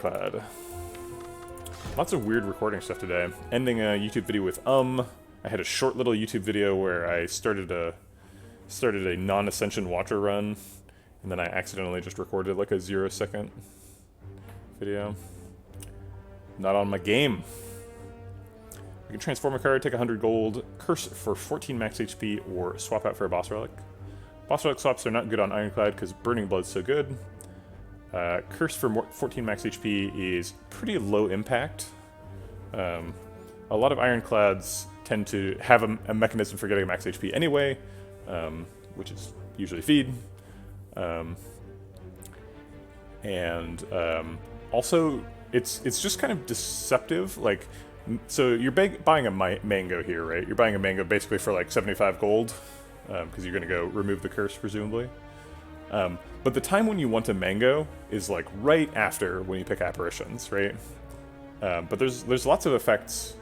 Ironclad. Lots of weird recording stuff today. Ending a YouTube video with I had a short little YouTube video where I started a non-Ascension Watcher run, and then I accidentally just recorded like a 0-second video. Not on my game. We can transform a card, take 100 gold, curse for 14 max HP, or swap out for a boss relic. Boss relic swaps are not good on Ironclad because Burning Blood's so good. Curse for 14 max HP is pretty low impact. A lot of Ironclads tend to have a mechanism for getting max HP anyway, which is usually feed. Also, it's just kind of deceptive. Like, so you're buying a mango here, right? You're buying a mango basically for like 75 gold, because you're going to go remove the curse, presumably. But the time when you want a mango is like right after when you pick apparitions, right? But there's lots of effects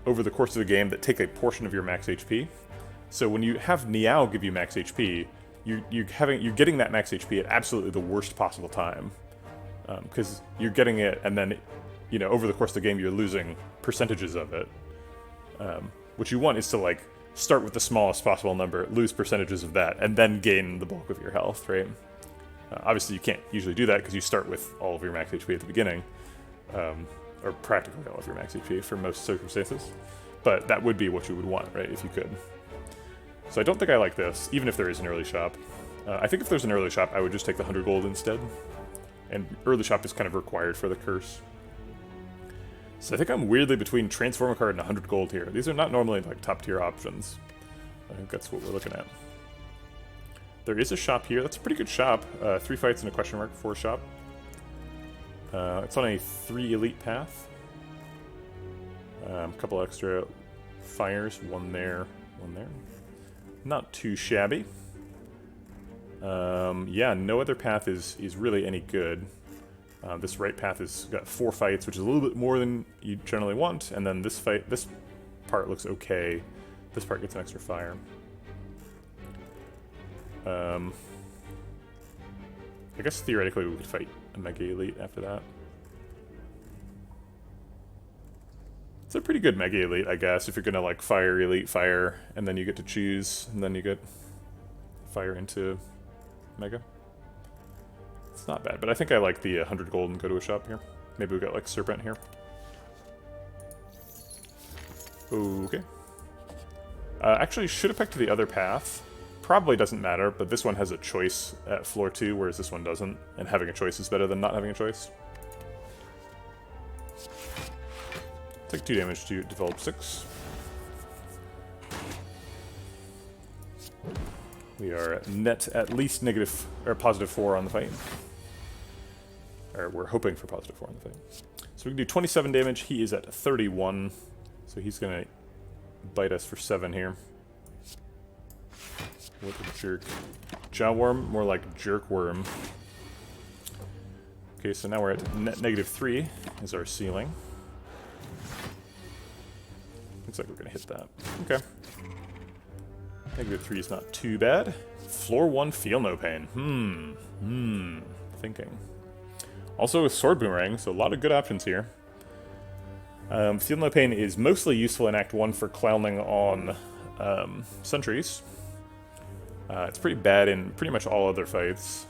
over the course of the game that take a portion of your max HP. So when you have Niao give you max HP, you're getting that max HP at absolutely the worst possible time, because you're getting it, and then over the course of the game you're losing percentages of it. What you want is to like start with the smallest possible number, lose percentages of that, and then gain the bulk of your health, right? Obviously you can't usually do that because you start with all of your max HP at the beginning, or practically all of your max HP for most circumstances, but that would be what you would want, right, if you could. So I don't think I like this, even if there is an early shop. I think if there's an early shop, I would just take the 100 gold instead, and early shop is kind of required for the curse. So I think I'm weirdly between transform a card and 100 gold here. These are not normally like top tier options. I think that's what we're looking at. There is a shop here. That's a pretty good shop. 3 fights and a question mark for a shop. It's on a 3 elite path. A couple extra fires. One there, one there. Not too shabby. Yeah, no other path is really any good. This right path has got 4 fights, which is a little bit more than you generally want, and then this part looks okay. This part gets an extra fire. I guess theoretically we could fight a Mega Elite after that. It's a pretty good Mega Elite, I guess, if you're gonna like fire Elite, fire, and then you get to choose, and then you get fire into Mega. It's not bad, but I think I like the 100 gold and go to a shop here. Maybe we got like Serpent here. Okay. Actually, should have picked the other path. Probably doesn't matter, but this one has a choice at floor 2, whereas this one doesn't, and having a choice is better than not having a choice. Take 2 damage to develop 6. We are net at least negative or positive 4 on the fight. Or we're hoping for positive 4 on the fight. So we can do 27 damage. He is at 31, so he's gonna bite us for 7 here. What a jerk. Jawworm, more like jerkworm. Okay, so now we're at net negative 3 is our ceiling. Looks like we're gonna hit that. Okay. Negative 3 is not too bad. Floor 1, feel no pain. Thinking. Also a sword boomerang, so a lot of good options here. Feel no pain is mostly useful in Act 1 for clowning on sentries. It's pretty bad in pretty much all other fights.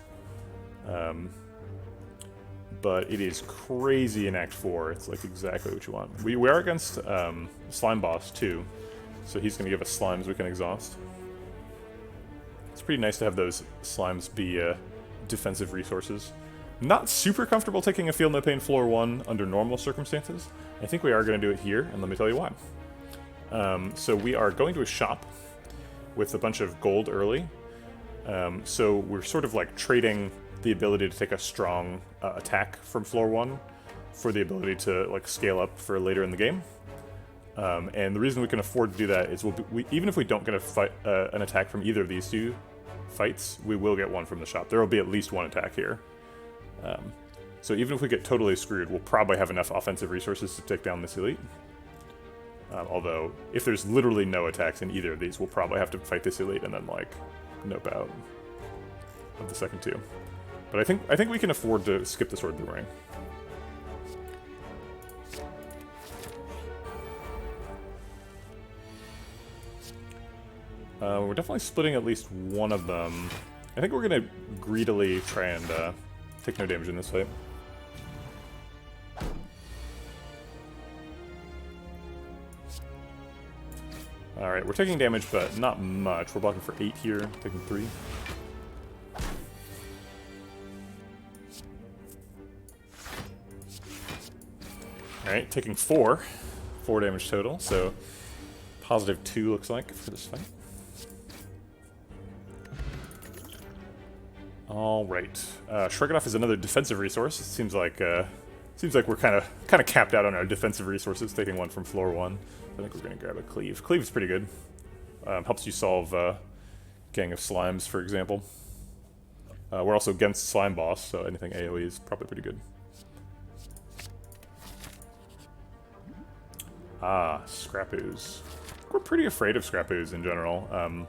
But it is crazy in Act 4. It's like exactly what you want. We are against Slime Boss too, so he's going to give us slimes we can exhaust. It's pretty nice to have those slimes be defensive resources. Not super comfortable taking a Feel No Pain floor 1 under normal circumstances. I think we are going to do it here, and let me tell you why. So we are going to a shop with a bunch of gold early. So we're sort of like trading the ability to take a strong attack from floor 1 for the ability to like scale up for later in the game. And the reason we can afford to do that is even if we don't get an attack from either of these 2 fights, we will get one from the shop. There will be at least 1 attack here. So even if we get totally screwed, we'll probably have enough offensive resources to take down this elite. Although, if there's literally no attacks in either of these, we'll probably have to fight this elite and then, like, nope out of the second 2. But I think we can afford to skip the sword boomerang. We're definitely splitting at least one of them. I think we're gonna greedily try and take no damage in this fight. Alright, we're taking damage, but not much. We're blocking for 8 here, taking 3. Alright, taking 4. 4 damage total, so positive 2 looks like for this fight. Alright. Shrugging is another defensive resource. It seems like we're kind of capped out on our defensive resources, taking one from floor 1. I think we're going to grab a Cleave. Cleave is pretty good. Helps you solve Gang of Slimes, for example. We're also against Slime Boss, so anything AoE is probably pretty good. Ah, Scrappoos. We're pretty afraid of Scrappoos in general.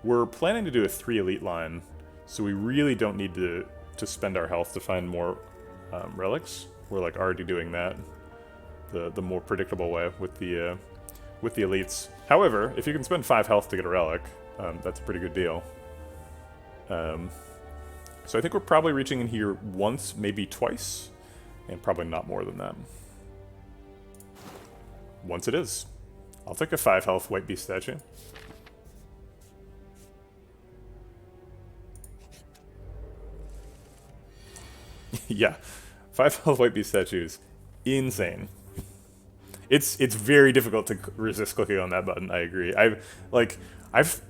We're planning to do a 3 elite line, so we really don't need to spend our health to find more relics. We're like already doing that the more predictable way with the elites. However, if you can spend 5 health to get a relic, that's a pretty good deal. So I think we're probably reaching in here once, maybe twice, and probably not more than that. Once it is. I'll take a 5 health White Beast statue. Yeah, 5 health White Beast statues, insane. It's very difficult to resist clicking on that button. I agree. I've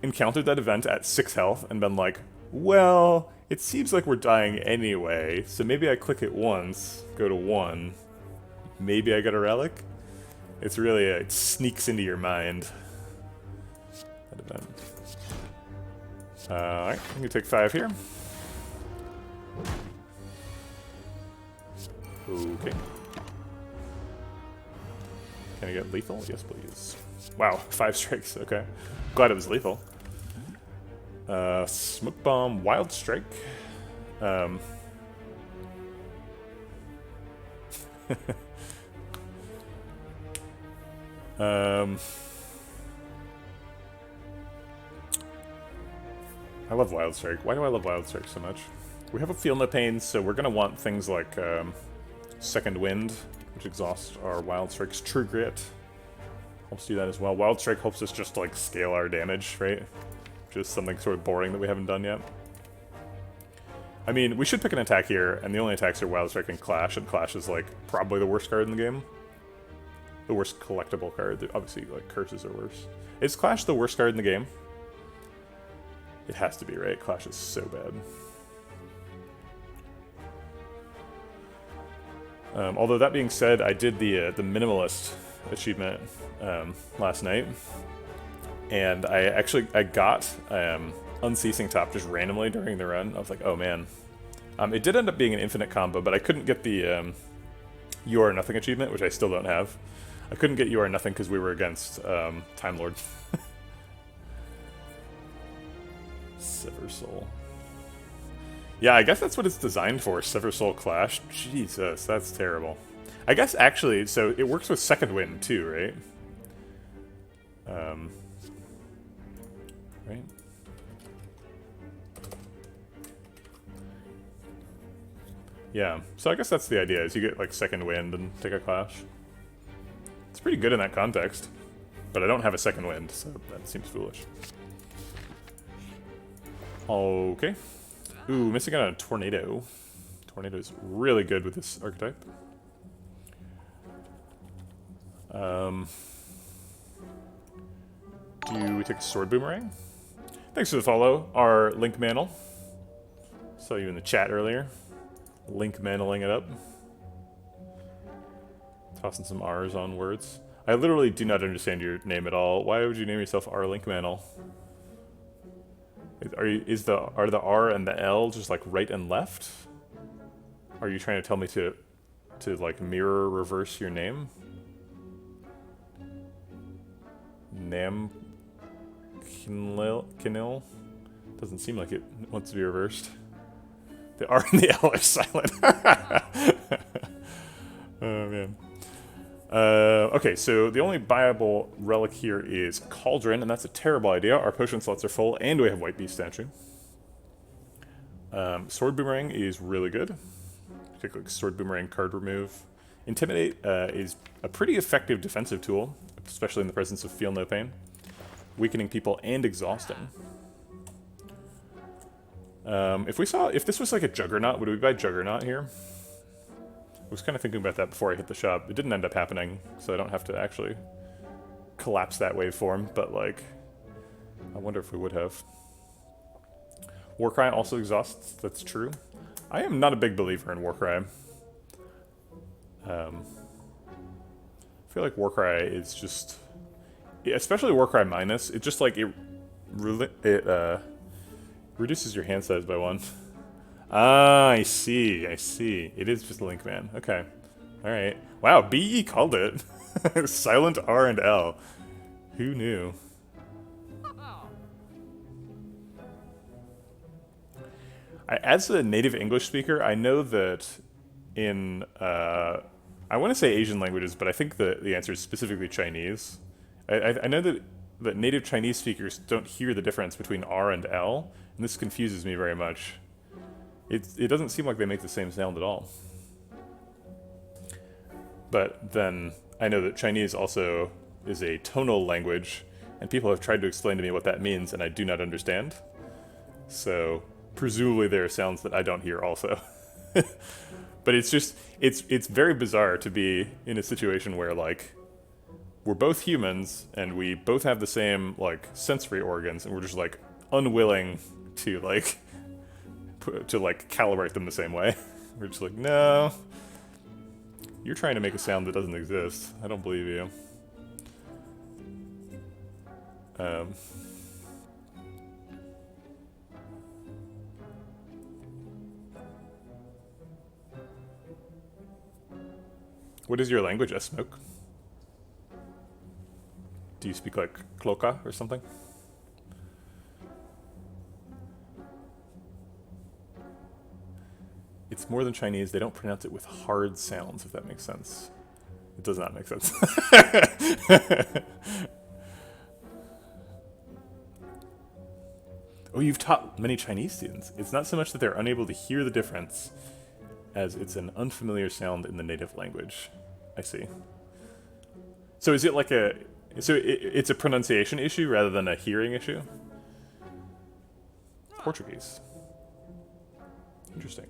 encountered that event at 6 health and been like, well, it seems like we're dying anyway, so maybe I click it once, go to 1, maybe I get a relic. It's really it sneaks into your mind. That event. Alright, I'm gonna take 5 here. Okay. Can I get lethal? Yes, please. Wow, 5 strikes. Okay. Glad it was lethal. Smoke Bomb, Wild Strike. I love Wild Strike. Why do I love Wild Strike so much? We have a Feel No Pain, so we're gonna want things like Second Wind, which exhausts our Wild Strike's True Grit. Helps do that as well. Wild Strike helps us just like scale our damage, right? Just something sort of boring that we haven't done yet. I mean, we should pick an attack here, and the only attacks are Wild Strike and Clash is like probably the worst card in the game. The worst collectible card. Obviously, like, curses are worse. Is Clash the worst card in the game? It has to be, right? Clash is so bad. Although that being said, I did the Minimalist achievement last night, and I got Unceasing Top just randomly during the run. I was like, oh man. It did end up being an infinite combo, but I couldn't get the You Are Nothing achievement, which I still don't have. I couldn't get You Are Nothing because we were against Time Lord. Sever Soul. Yeah, I guess that's what it's designed for, Sever Soul Clash. Jesus, that's terrible. I guess actually, so it works with Second Wind too, right? Right? Yeah, so I guess that's the idea, is you get like Second Wind and take a Clash. It's pretty good in that context. But I don't have a Second Wind, so that seems foolish. Okay. Ooh, missing out on a Tornado. Tornado's really good with this archetype. Do we take a Sword Boomerang? Thanks for the follow, our Link Mantle. Saw you in the chat earlier. Link mantling it up. Tossing some R's on words. I literally do not understand your name at all. Why would you name yourself R Link Mantle? Are the R and the L just like right and left? Are you trying to tell me to like mirror reverse your name? Nam Kinil? Doesn't seem like it wants to be reversed. The R and the L are silent. Oh man. Okay, so the only viable relic here is Cauldron, and that's a terrible idea. Our potion slots are full, and we have White Beast statue. Sword Boomerang is really good. Take like Sword Boomerang, card remove. Intimidate is a pretty effective defensive tool, especially in the presence of Feel No Pain. Weakening people and exhausting. If this was like a Juggernaut, would we buy Juggernaut here? I was kind of thinking about that before I hit the shop. It didn't end up happening, so I don't have to actually collapse that waveform, but like, I wonder if we would have. Warcry also exhausts, that's true. I am not a big believer in Warcry. I feel like Warcry is just, especially Warcry minus, it just like, it reduces your hand size by 1. Ah, I see. It is just Link Man. Okay. Alright. Wow, BE called it. Silent R and L. Who knew? As a native English speaker, I know that in, I want to say Asian languages, but I think the answer is specifically Chinese. I know that native Chinese speakers don't hear the difference between R and L, and this confuses me very much. It doesn't seem like they make the same sound at all. But then I know that Chinese also is a tonal language, and people have tried to explain to me what that means, and I do not understand. So presumably there are sounds that I don't hear also. But it's just, it's very bizarre to be in a situation where like, we're both humans, and we both have the same like sensory organs, and we're just like unwilling to like calibrate them the same way. We're just like, no, you're trying to make a sound that doesn't exist. I don't believe you. What is your language, Smoke? Do you speak like Cloca or something? It's more than Chinese. They don't pronounce it with hard sounds, if that makes sense. It does not make sense. Oh, you've taught many Chinese students. It's not so much that they're unable to hear the difference as it's an unfamiliar sound in the native language. I see. So is it like a... So it's a pronunciation issue rather than a hearing issue? Portuguese. Interesting.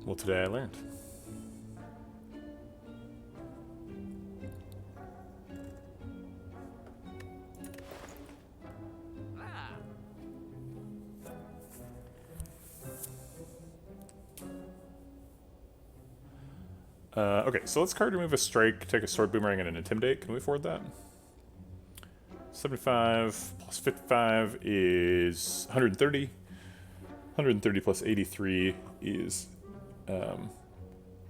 Well, today I learned. Okay, so let's card remove a strike, take a sword boomerang, and an intimidate. Can we afford that? 75 plus 55 is 130. 130 plus 83 is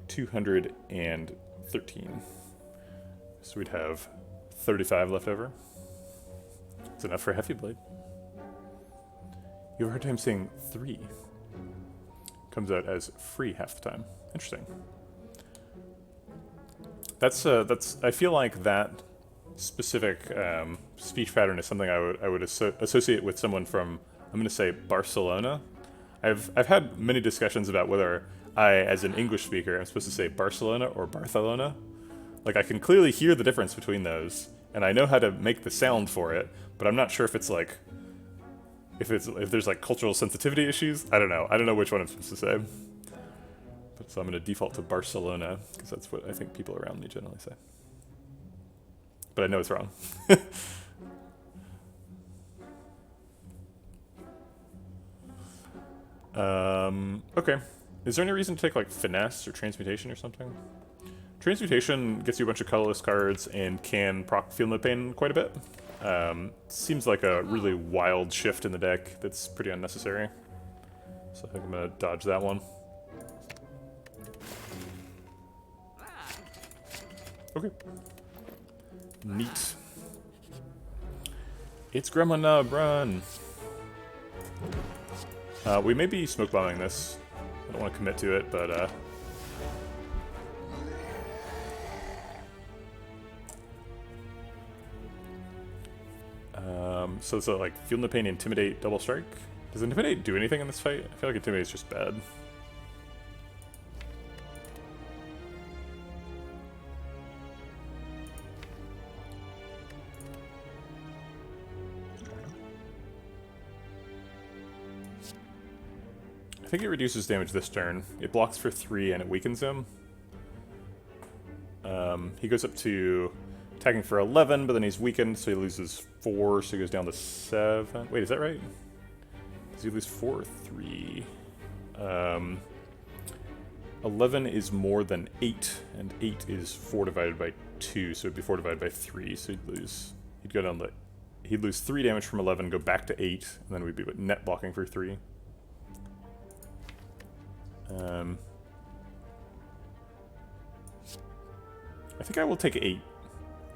213. So we'd have 35 left over. It's enough for a heavy blade. You have a hard time saying 3. Comes out as free half the time. Interesting. That's I feel like that specific speech pattern is something I would associate with someone from, I'm going to say, Barcelona. I've had many discussions about whether I, as an English speaker, am supposed to say Barcelona or Barcelona. Like, I can clearly hear the difference between those, and I know how to make the sound for it, but I'm not sure if it's like, if there's like cultural sensitivity issues. I don't know which one I'm supposed to say. But so I'm going to default to Barcelona, because that's what I think people around me generally say. But I know it's wrong. Okay. Is there any reason to take like finesse or transmutation or something? Transmutation gets you a bunch of colorless cards and can proc Feel No Pain quite a bit. Seems like a really wild shift in the deck that's pretty unnecessary. So I think I'm gonna dodge that one. Okay. Neat. It's Grandma Nub, run! We may be smoke bombing this. I don't want to commit to it, but so it's like Feel No Pain, Intimidate, Double Strike. Does Intimidate do anything in this fight? I feel like Intimidate is just bad. I think it reduces damage this turn. It blocks for 3 and it weakens him. He goes up to attacking for 11, but then he's weakened, so he loses 4, so he goes down to 7. Wait, is that right? Does he lose 4 or 3? 11 is more than 8, and 8 is 4 divided by 2, so it'd be 4 divided by 3, so he'd go down to, he'd lose 3 damage from 11, go back to 8, and then we'd be net blocking for 3. I think I will take 8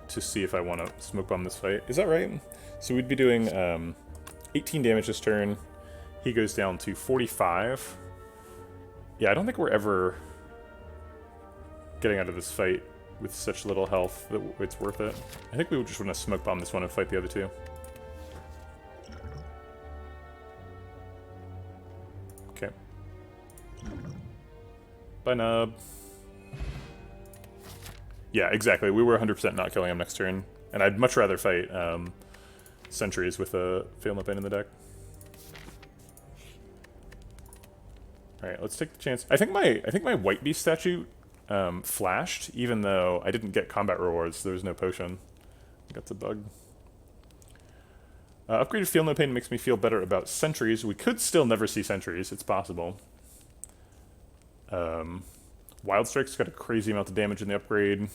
to see if I want to smoke bomb this fight. Is that right? So we'd be doing 18 damage this turn. He goes down to 45. Yeah, I don't think we're ever getting out of this fight with such little health that it's worth it. I think we would just want to smoke bomb this one and fight the other two. Okay. Bye, Nub. Yeah, exactly. We were 100% not killing him next turn. And I'd much rather fight sentries with a Feel No Pain in the deck. Alright, let's take the chance. I think my White Beast statue flashed, even though I didn't get combat rewards. There was no potion. I think that's a bug. Upgraded Feel No Pain makes me feel better about sentries. We could still never see sentries. It's possible. Wild Strike's got a crazy amount of damage in the upgrade.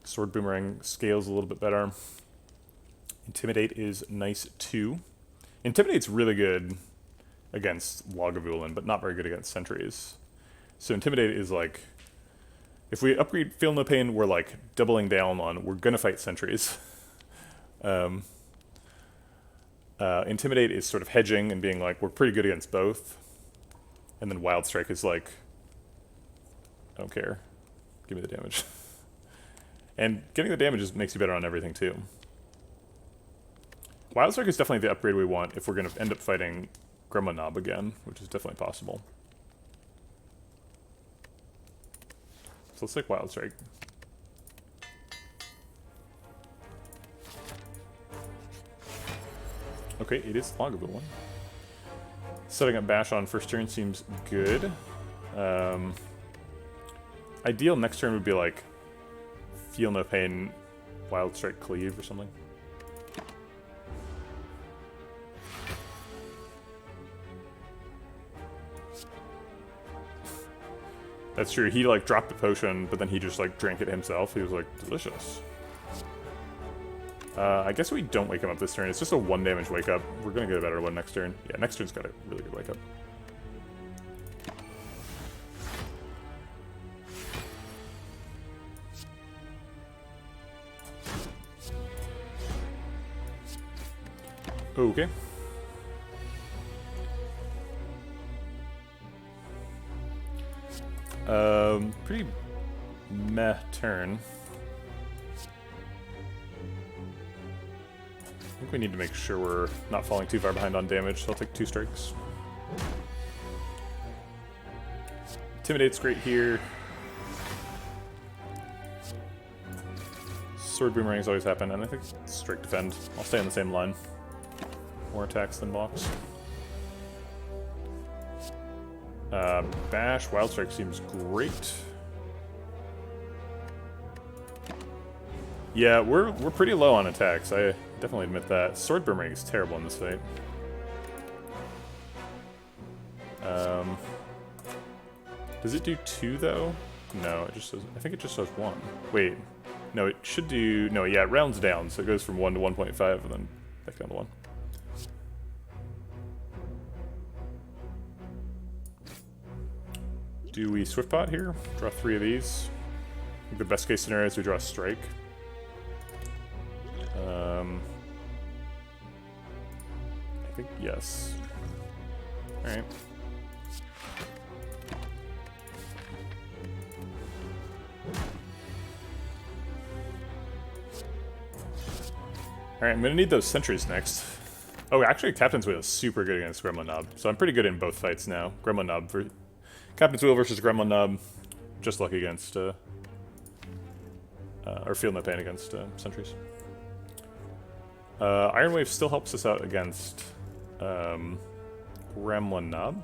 Sword Boomerang scales a little bit better. Intimidate is nice too. Intimidate's really good against Lagavulin, but not very good against sentries. So Intimidate is like, if we upgrade Feel No Pain, we're like doubling down on, we're gonna fight sentries. Intimidate is sort of hedging and being like, we're pretty good against both. And then Wild Strike is like, I don't care. Give me the damage. And getting the damage makes you better on everything too. Wild Strike is definitely the upgrade we want if we're going to end up fighting Gremlin Knob again, which is definitely possible. So let's take Wild Strike. Okay, it is Lagavulin. Setting up Bash on first turn seems good. Ideal next turn would be like Feel No Pain, Wild Strike Cleave or something. That's true. He like dropped the potion, but then he just like drank it himself. He was like, delicious. I guess we don't wake him up this turn. It's just a 1 damage wake up. We're gonna get a better one next turn. Yeah, next turn's got a really good wake up. Okay. Pretty meh turn. I think we need to make sure we're not falling too far behind on damage, so I'll take 2 strikes. Intimidate's great here. Sword Boomerangs always happen, and I think Strike Defend. I'll stay on the same line. More attacks than blocks. Bash, Wild Strike seems great. Yeah, we're pretty low on attacks. I definitely admit that. Sword Boomerang is terrible in this fight. Does it do 2 though? No, it just says. I think it just says 1. Wait, no, it should do. No, yeah, it rounds down, so it goes from 1 to 1.5 and then back down to 1. Do we Swift Pot here? Draw 3 of these. I think the best case scenario is we draw a Strike. I think yes. Alright. Alright, I'm gonna need those sentries next. Oh, actually, Captain's Wheel is super good against Gremlin Knob, so I'm pretty good in both fights now. Gremlin Knob for Captain's Wheel versus Gremlin Knob. Just lucky against, or Feel No Pain against sentries. Iron Wave still helps us out against Gremlin Knob.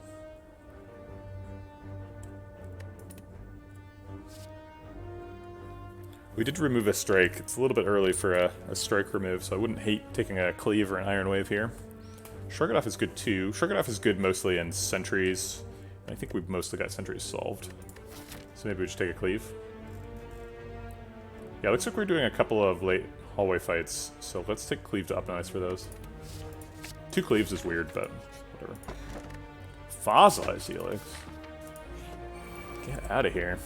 We did remove a strike. It's a little bit early for a strike remove, so I wouldn't hate taking a cleave or an Iron Wave here. Shrug It Off is good too. Shrug It Off is good mostly in sentries. I think we've mostly got sentries solved. So maybe we just take a cleave. Yeah, looks like we're doing a couple of late hallway fights, so let's take cleave to optimize for those. 2 cleaves is weird, but whatever. Fossilized Helix. Get out of here.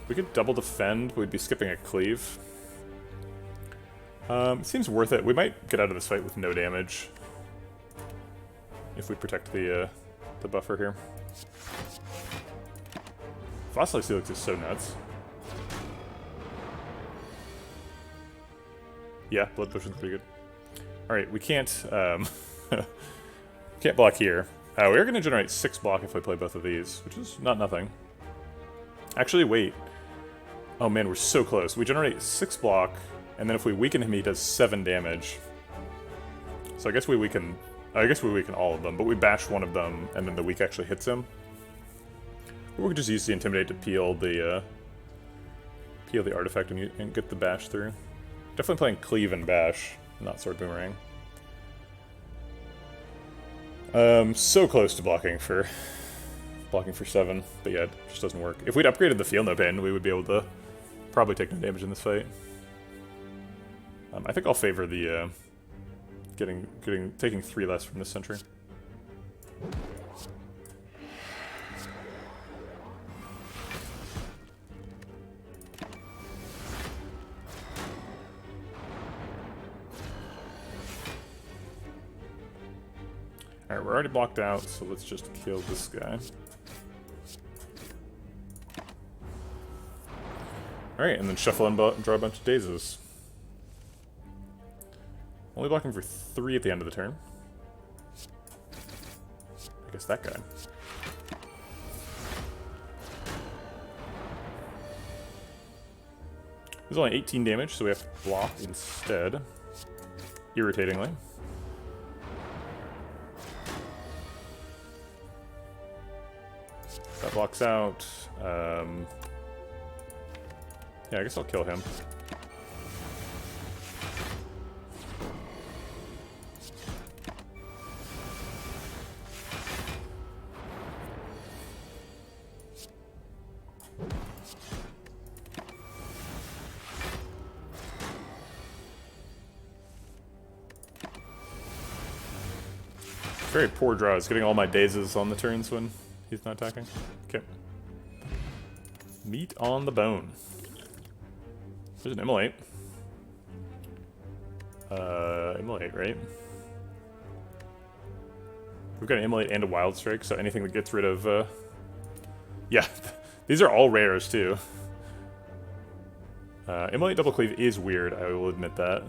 We could double defend, we'd be skipping a cleave. It seems worth it. We might get out of this fight with no damage. If we protect the buffer here. Fossilized Helix is so nuts. Yeah, Blood Potion's pretty good. Alright, we can't, can't block here. We are going to generate 6 block if I play both of these, which is not nothing. Actually, wait. Oh man, we're so close. We generate 6 block, and then if we weaken him, he does 7 damage. So I guess we weaken all of them, but we bash one of them, and then the weak actually hits him. Or we could just use the Intimidate to peel the artifact and get the bash through. Definitely playing cleave and bash, not sword boomerang. So close to blocking for 7, but yeah, it just doesn't work. If we'd upgraded the Feel No Pain, we would be able to probably take no damage in this fight. I think I'll favor the taking 3 less from this sentry. Alright, we're already blocked out, so let's just kill this guy. Alright, and then shuffle and draw a bunch of dazes. Only blocking for 3 at the end of the turn. I guess that guy. There's only 18 damage, so we have to block instead. Irritatingly. That blocks out. Yeah, I guess I'll kill him. Very poor draws, getting all my dazes on the turns when he's not attacking. Okay. Meat on the bone. There's an Immolate. Immolate, right? We've got an Immolate and a Wild Strike, so anything that gets rid of, yeah, these are all rares, too. Immolate Double Cleave is weird, I will admit that.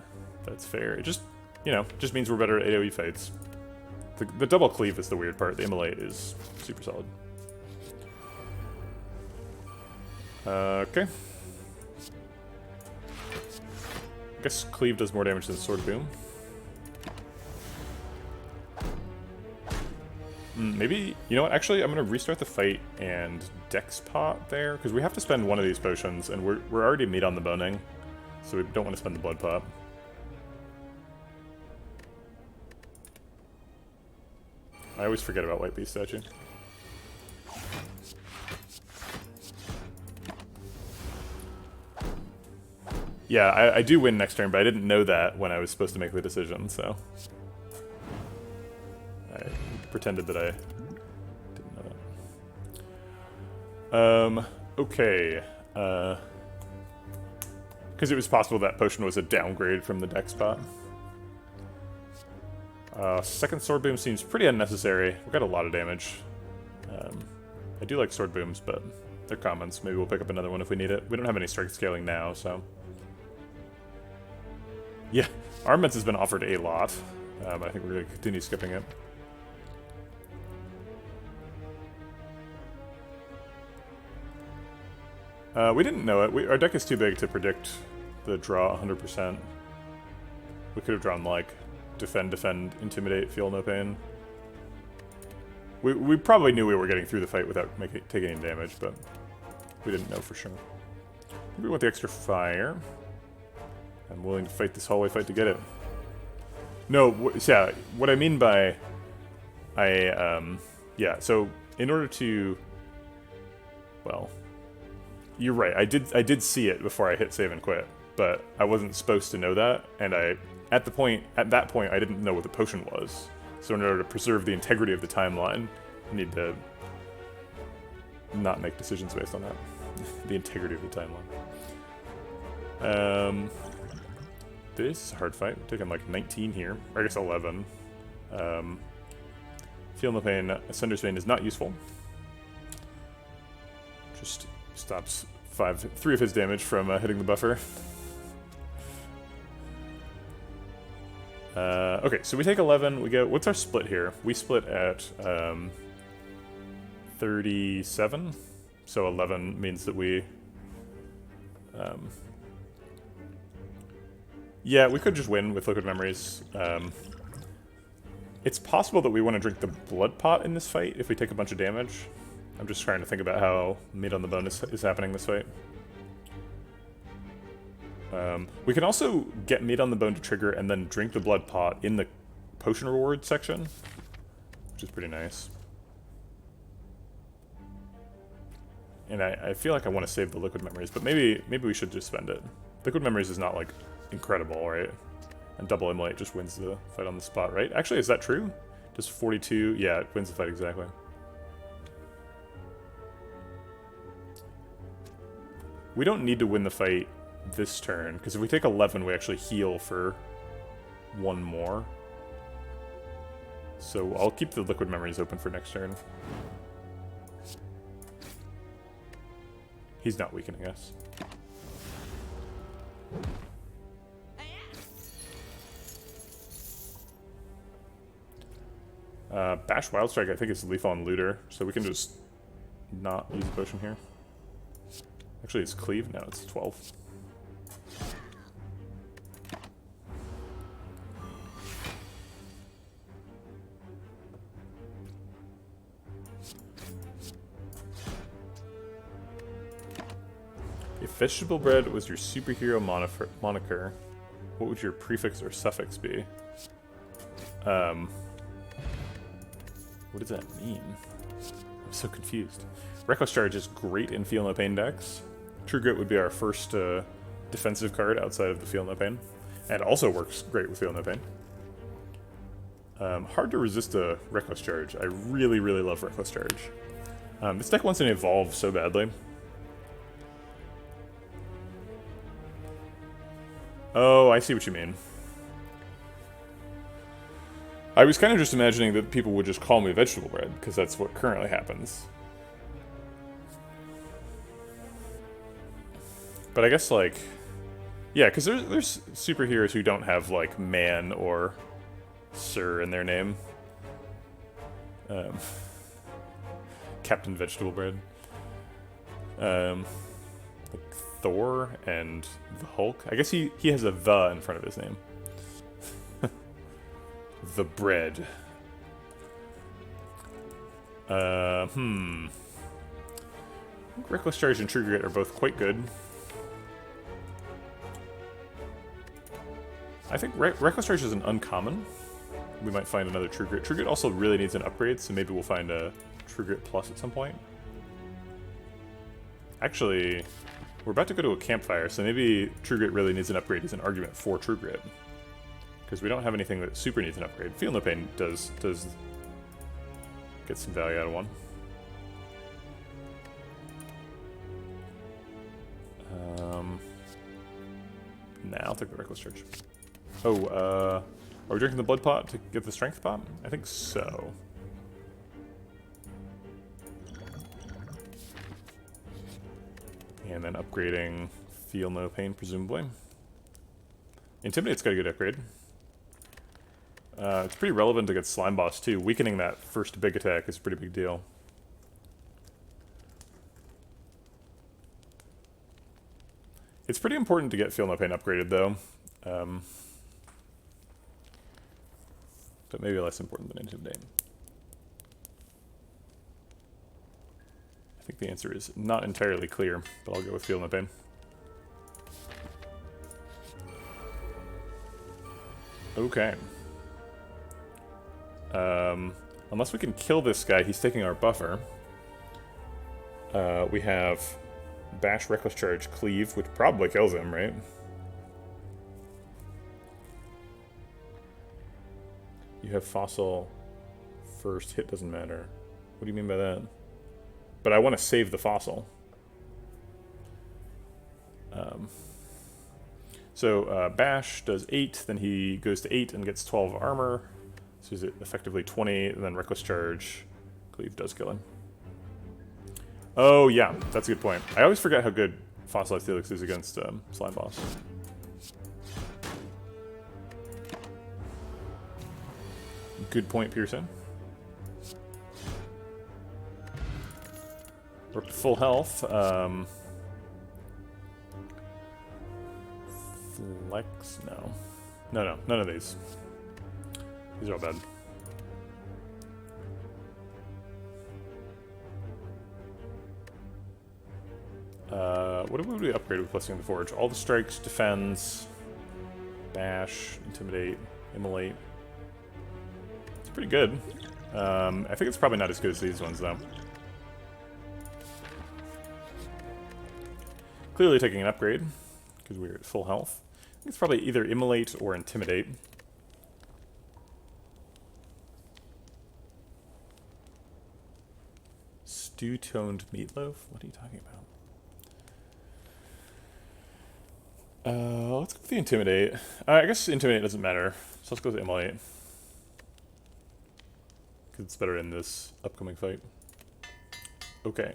That's fair. It just, you know, just means we're better at AoE fights. The Double Cleave is the weird part, the Immolate is super solid. Okay. I guess Cleave does more damage than Sword Boom. Maybe, you know what, actually I'm going to restart the fight and Dex Pot there, because we have to spend one of these potions, and we're already meat on the boning, so we don't want to spend the Blood Pot. I always forget about White Beast statue. Yeah, I do win next turn, but I didn't know that when I was supposed to make the decision, so... I pretended that I didn't know that. Okay. Because it was possible that potion was a downgrade from the Dex Pot. Second Sword Boom seems pretty unnecessary. We've got a lot of damage. I do like Sword Booms, but They're commons. Maybe we'll pick up another one if we need it. We don't have any strength scaling now, so... Yeah, armaments has been offered a lot. I think we're going to continue skipping it. We didn't know it. Our deck is too big to predict the draw 100%. We could have drawn, like, defend, intimidate, feel no pain. We probably knew we were getting through the fight without taking any damage, but we didn't know for sure. We want the extra fire. I'm willing to fight this hallway fight to get it. No, yeah, what I mean by... yeah, so in order to... Well, you're right, I did see it before I hit save and quit, but I wasn't supposed to know that, and at that point, I didn't know what the potion was. So in order to preserve the integrity of the timeline, I need to not make decisions based on that. The integrity of the timeline. This is a hard fight. We're taking like 19 here. Or I guess 11. Feel no pain. Ascender's Vein is not useful. Just stops 3 of his damage from hitting the buffer. Okay, so we take 11, we go... What's our split here? We split at 37, so 11 means that we... yeah, we could just win with Liquid Memories. It's possible that we want to drink the Blood Pot in this fight if we take a bunch of damage. I'm just trying to think about how meat on the bone is happening this fight. We can also get meat on the bone to trigger and then drink the blood pot in the potion reward section, which is pretty nice. And I feel like I want to save the liquid memories, but maybe we should just spend it. Liquid memories is not like incredible, right? And double immolate just wins the fight on the spot, right? Actually, is that true? Does 42? Yeah, it wins the fight exactly. We don't need to win the fight this turn, because if we take 11, we actually heal for 1 more. So I'll keep the liquid memories open for next turn. He's not weakening us. Bash Wild Strike, I think it's Leaf on Looter, so we can just not use a potion here. Actually, it's Cleave, now it's 12. If Vegetablebread was your superhero moniker, what would your prefix or suffix be? What does that mean? I'm so confused. Reckless Charge is great in Feel No Pain decks. True Grit would be our first defensive card outside of the Feel No Pain. And also works great with Feel No Pain. Hard to resist a Reckless Charge. I really, really love Reckless Charge. This deck wants to evolve so badly. Oh, I see what you mean. I was kind of just imagining that people would just call me Vegetablebread, because that's what currently happens. But I guess, like... Yeah, because there's superheroes who don't have, like, man or sir in their name. Captain Vegetablebread. Like Thor and the Hulk. I guess he has a "the" in front of his name. The bread. I think Reckless Charge and True Grit are both quite good. I think Reckless Charge is an uncommon. We might find another True Grit. True Grit also really needs an upgrade, so maybe we'll find a True Grit Plus at some point. Actually, we're about to go to a campfire, so maybe True Grit really needs an upgrade as an argument for True Grit. Because we don't have anything that super needs an upgrade. Feel No Pain does get some value out of one. Nah, I'll take the Reckless Charge. Oh, are we drinking the blood pot to get the strength pot? I think so. And then upgrading Feel No Pain, presumably. Intimidate's got a good upgrade. It's pretty relevant against Slime Boss, too. Weakening that first big attack is a pretty big deal. It's pretty important to get Feel No Pain upgraded, though. But maybe less important than Intimidate. I think the answer is not entirely clear, but I'll go with Feel No Pain. Okay. Unless we can kill this guy, he's taking our buffer. We have Bash, Reckless Charge, Cleave, which probably kills him, right? You have Fossil first, hit doesn't matter. What do you mean by that? But I want to save the Fossil. Bash does 8, then he goes to 8 and gets 12 armor. So is it effectively 20, and then Reckless Charge. Cleave does kill him. Oh yeah, that's a good point. I always forget how good Fossilized Helix is against Slime Boss. Good point, Pearson. We're up to full health. Flex? No. No, none of these. These are all bad. What would we upgrade with Blessing of the Forge? All the strikes, defends, bash, intimidate, immolate. It's pretty good. I think it's probably not as good as these ones, though. Clearly taking an upgrade, because we're at full health. I think it's probably either immolate or intimidate. Stew-toned meatloaf? What are you talking about? Let's go with the intimidate. I guess intimidate doesn't matter, so let's go with immolate. Because it's better in this upcoming fight. Okay.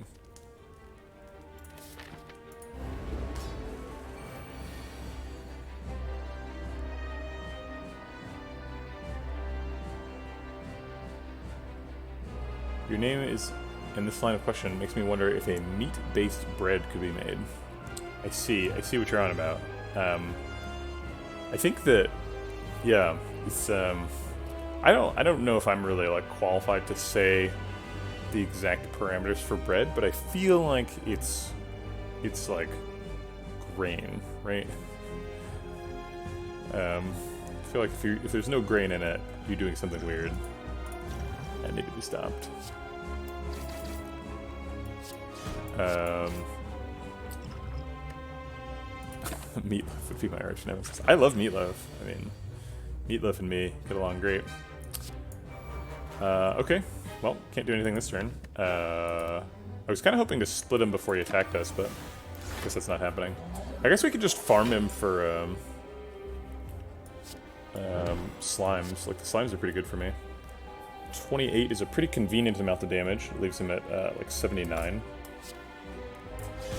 Your name is in this line of question makes me wonder if a meat-based bread could be made. I see what you're on about. I think that, yeah, it's I don't know if I'm really like qualified to say the exact parameters for bread, but I feel like it's like grain, right? I feel like if there's no grain in it, you're doing something weird. That need to be stopped. Meatloaf would be my arch nemesis. I love Meatloaf. I mean, Meatloaf and me get along great. Okay. Well, can't do anything this turn. I was kind of hoping to split him before he attacked us, but I guess that's not happening. I guess we could just farm him for slimes. Like, the slimes are pretty good for me. 28 is a pretty convenient amount of damage. It leaves him at like 79.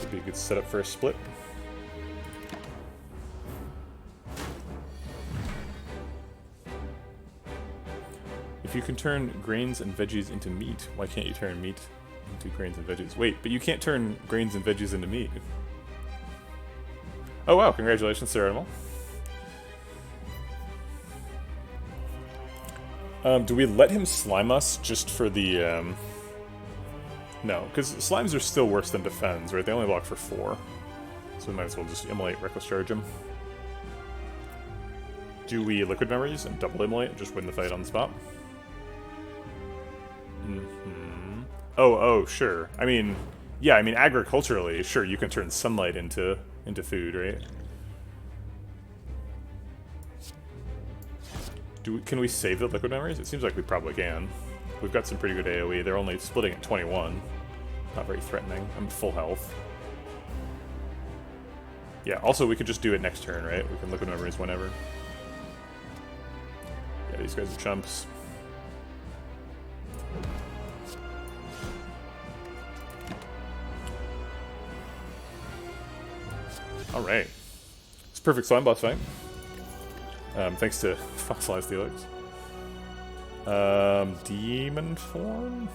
Would be a good setup for a split. If you can turn grains and veggies into meat, why can't you turn meat into grains and veggies? Wait, but you can't turn grains and veggies into meat. Oh wow, congratulations, Sir Animal. Do we let him slime us just for the, No, because slimes are still worse than defends, right? They only block for 4. So we might as well just immolate, reckless charge him. Do we liquid memories and double immolate and just win the fight on the spot? Mm-hmm. Oh, sure. I mean, yeah, I mean, agriculturally, sure, you can turn sunlight into food, right? Can we save the liquid memories? It seems like we probably can. We've got some pretty good AoE. They're only splitting at 21. Not very threatening. I'm full health. Yeah, also we could just do it next turn, right? We can liquid memories whenever. Yeah, these guys are chumps. Alright. It's a perfect slime boss fight. Thanks to Fossilized Helix. Demon form?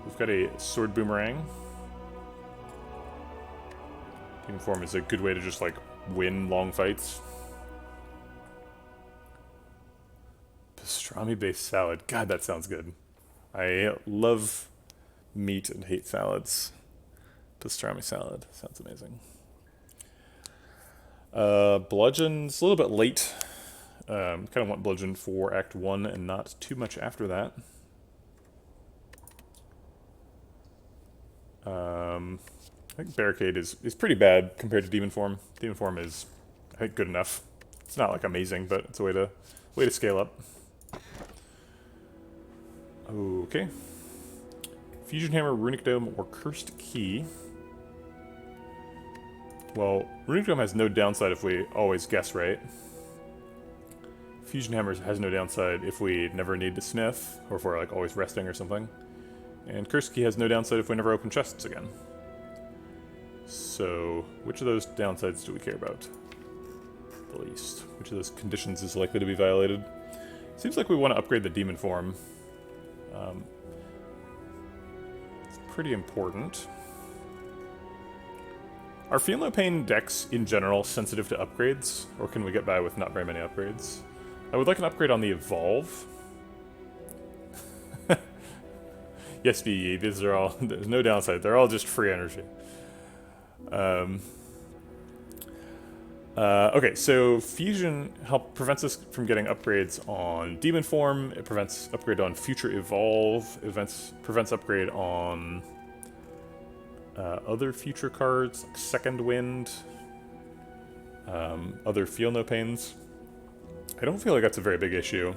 We've got a sword boomerang. Demon form is a good way to just, like, win long fights. Pastrami-based salad. God, that sounds good. I love meat and hate salads. Pastrami salad. Sounds amazing. Bludgeon's a little bit late. Kind of want Bludgeon for Act 1 and not too much after that. I think Barricade is pretty bad compared to Demon Form. Demon Form is, I think, good enough. It's not, like, amazing, but it's a way to scale up. Okay. Fusion Hammer, Runic Dome, or Cursed Key. Well, Runic Dome has no downside if we always guess right. Fusion Hammer has no downside if we never need to sniff, or if we're like always resting or something. And Cursed Key has no downside if we never open chests again. So, which of those downsides do we care about the least? Which of those conditions is likely to be violated? Seems like we want to upgrade the Demon Form. It's pretty important. Are Fiendlo Pain decks in general sensitive to upgrades, or can we get by with not very many upgrades? I would like an upgrade on the Evolve. Yes, BE, these are all, there's no downside, they're all just free energy. Okay, so Fusion prevents us from getting upgrades on Demon Form, it prevents upgrade on Future Evolve, prevents upgrade on other future cards, like Second Wind, other Feel No Pains. I don't feel like that's a very big issue.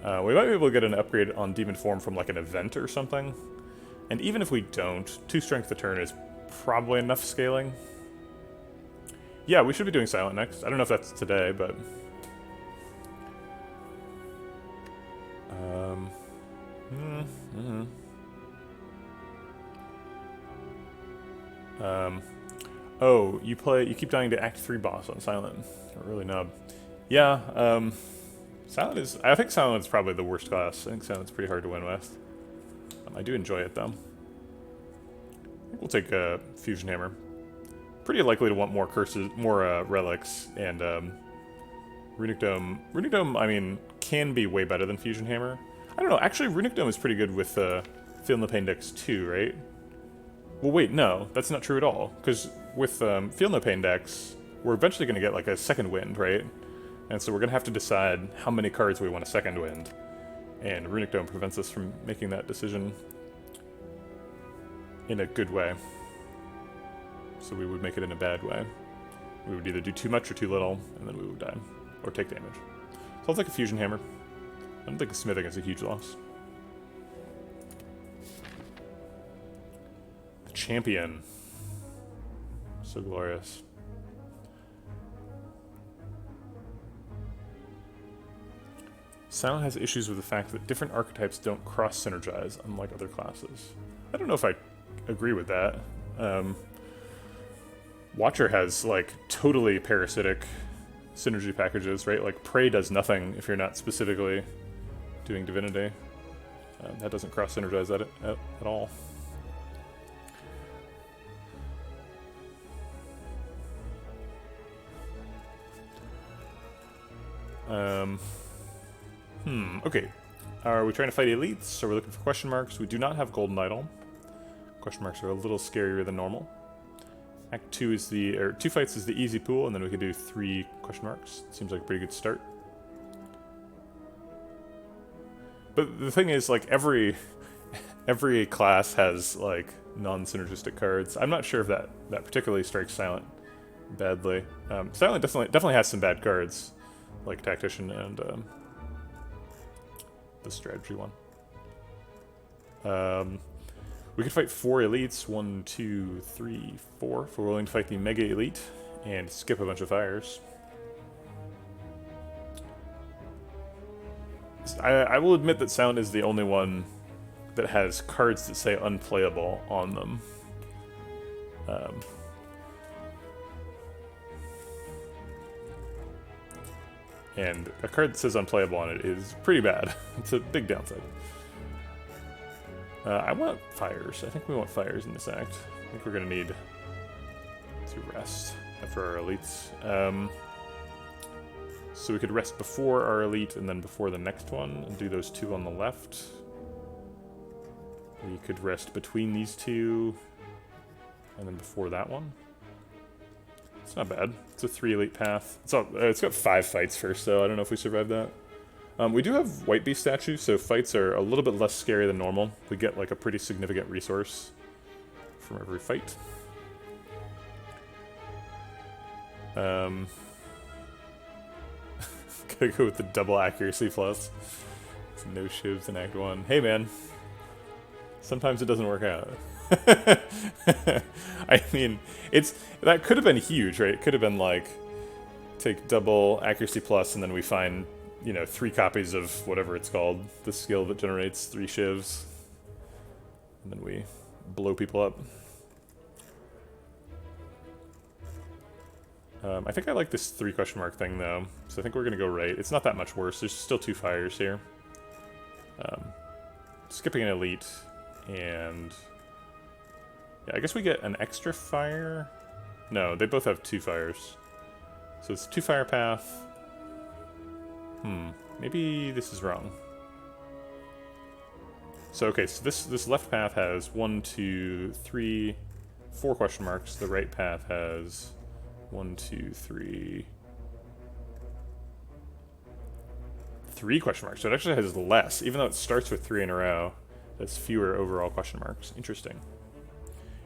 We might be able to get an upgrade on Demon Form from like an event or something. And even if we don't, 2 strength a turn is probably enough scaling. Yeah, we should be doing Silent next. I don't know if that's today, but... Oh, you keep dying to Act 3 boss on Silent. Really nub. Yeah, Silent is... I think Silent is probably the worst class. I think Silent's pretty hard to win with. I do enjoy it, though. I think we'll take Fusion Hammer. Pretty likely to want more curses, more relics, and Runic Dome. Runic Dome, I mean, can be way better than Fusion Hammer. I don't know, actually Runic Dome is pretty good with Feel No Pain decks too, right? Well, wait, no, that's not true at all. Because with Feel No Pain decks, we're eventually going to get like a Second Wind, right? And so we're going to have to decide how many cards we want a Second Wind. And Runic Dome prevents us from making that decision in a good way. So we would make it in a bad way. We would either do too much or too little, and then we would die. Or take damage. So I'll take a Fusion Hammer. I don't think smithing is a huge loss. The Champion. So glorious. Silent has issues with the fact that different archetypes don't cross-synergize, unlike other classes. I don't know if I agree with that. Watcher has, like, totally parasitic synergy packages, right? Like, Prey does nothing if you're not specifically doing Divinity. That doesn't cross-synergize at all. Okay. Are we trying to fight elites? Are we looking for question marks? We do not have Golden Idol. Question marks are a little scarier than normal. Act 2 is or 2 fights is the easy pool, and then we could do 3 question marks. Seems like a pretty good start. But the thing is, like, every class has, like, non-synergistic cards. I'm not sure if that particularly strikes Silent badly. Silent definitely has some bad cards, like Tactician and the strategy one. We could fight 4 elites, 1, 2, 3, 4, if we're willing to fight the Mega Elite, and skip a bunch of fires. I will admit that Sound is the only one that has cards that say unplayable on them. And a card that says unplayable on it is pretty bad. It's a big downside. I want fires. I think we want fires in this act. I think we're going to need to rest after our elites. So we could rest before our elite and then before the next one and do those two on the left. We could rest between these two and then before that one. It's not bad. It's a 3 elite path. It's got 5 fights first, though. I don't know if we survived that. We do have White Beast statues, so fights are a little bit less scary than normal. We get like a pretty significant resource from every fight. Gotta go with the double accuracy plus. It's no shivs in Act 1. Hey man, sometimes it doesn't work out. I mean, that could have been huge, right? It could have been like, take double accuracy plus and then we find, you know, 3 copies of whatever it's called, the skill that generates 3 shivs. And then we blow people up. I think I like this 3 question mark thing though, so I think we're gonna go right. It's not that much worse, there's still 2 fires here. Skipping an elite, and yeah, I guess we get an extra fire. No, they both have 2 fires. So it's 2 fire path. Maybe this is wrong. So okay, so this left path has 1, 2, 3, 4 question marks. The right path has 1, 2, 3, 3 question marks. So it actually has less, even though it starts with 3 in a row. That's fewer overall question marks. Interesting.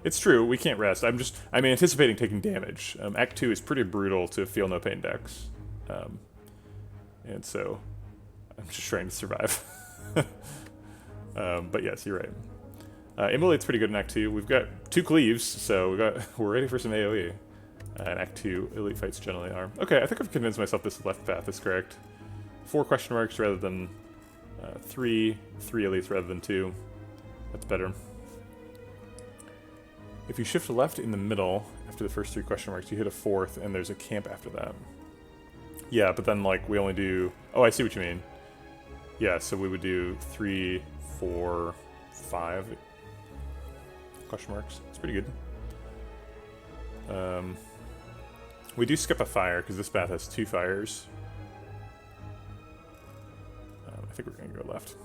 It's true, we can't rest. I'm anticipating taking damage. Act 2 is pretty brutal to feel no pain decks. And so I'm just trying to survive. But yes, you're right. Immolate's pretty good in Act 2. We've got 2 cleaves, so we're ready for some AoE. And Act 2 elite fights generally are. Okay, I think I've convinced myself this left path is correct. 4 question marks rather than 3 elites rather than 2. That's better. If you shift left in the middle after the first 3 question marks, you hit a 4th, and there's a camp after that. Yeah, but then like we only do. Oh, I see what you mean. Yeah, so we would do 3, 4, 5 question marks. It's pretty good. We do skip a fire because this path has 2 fires. I think we're gonna go left.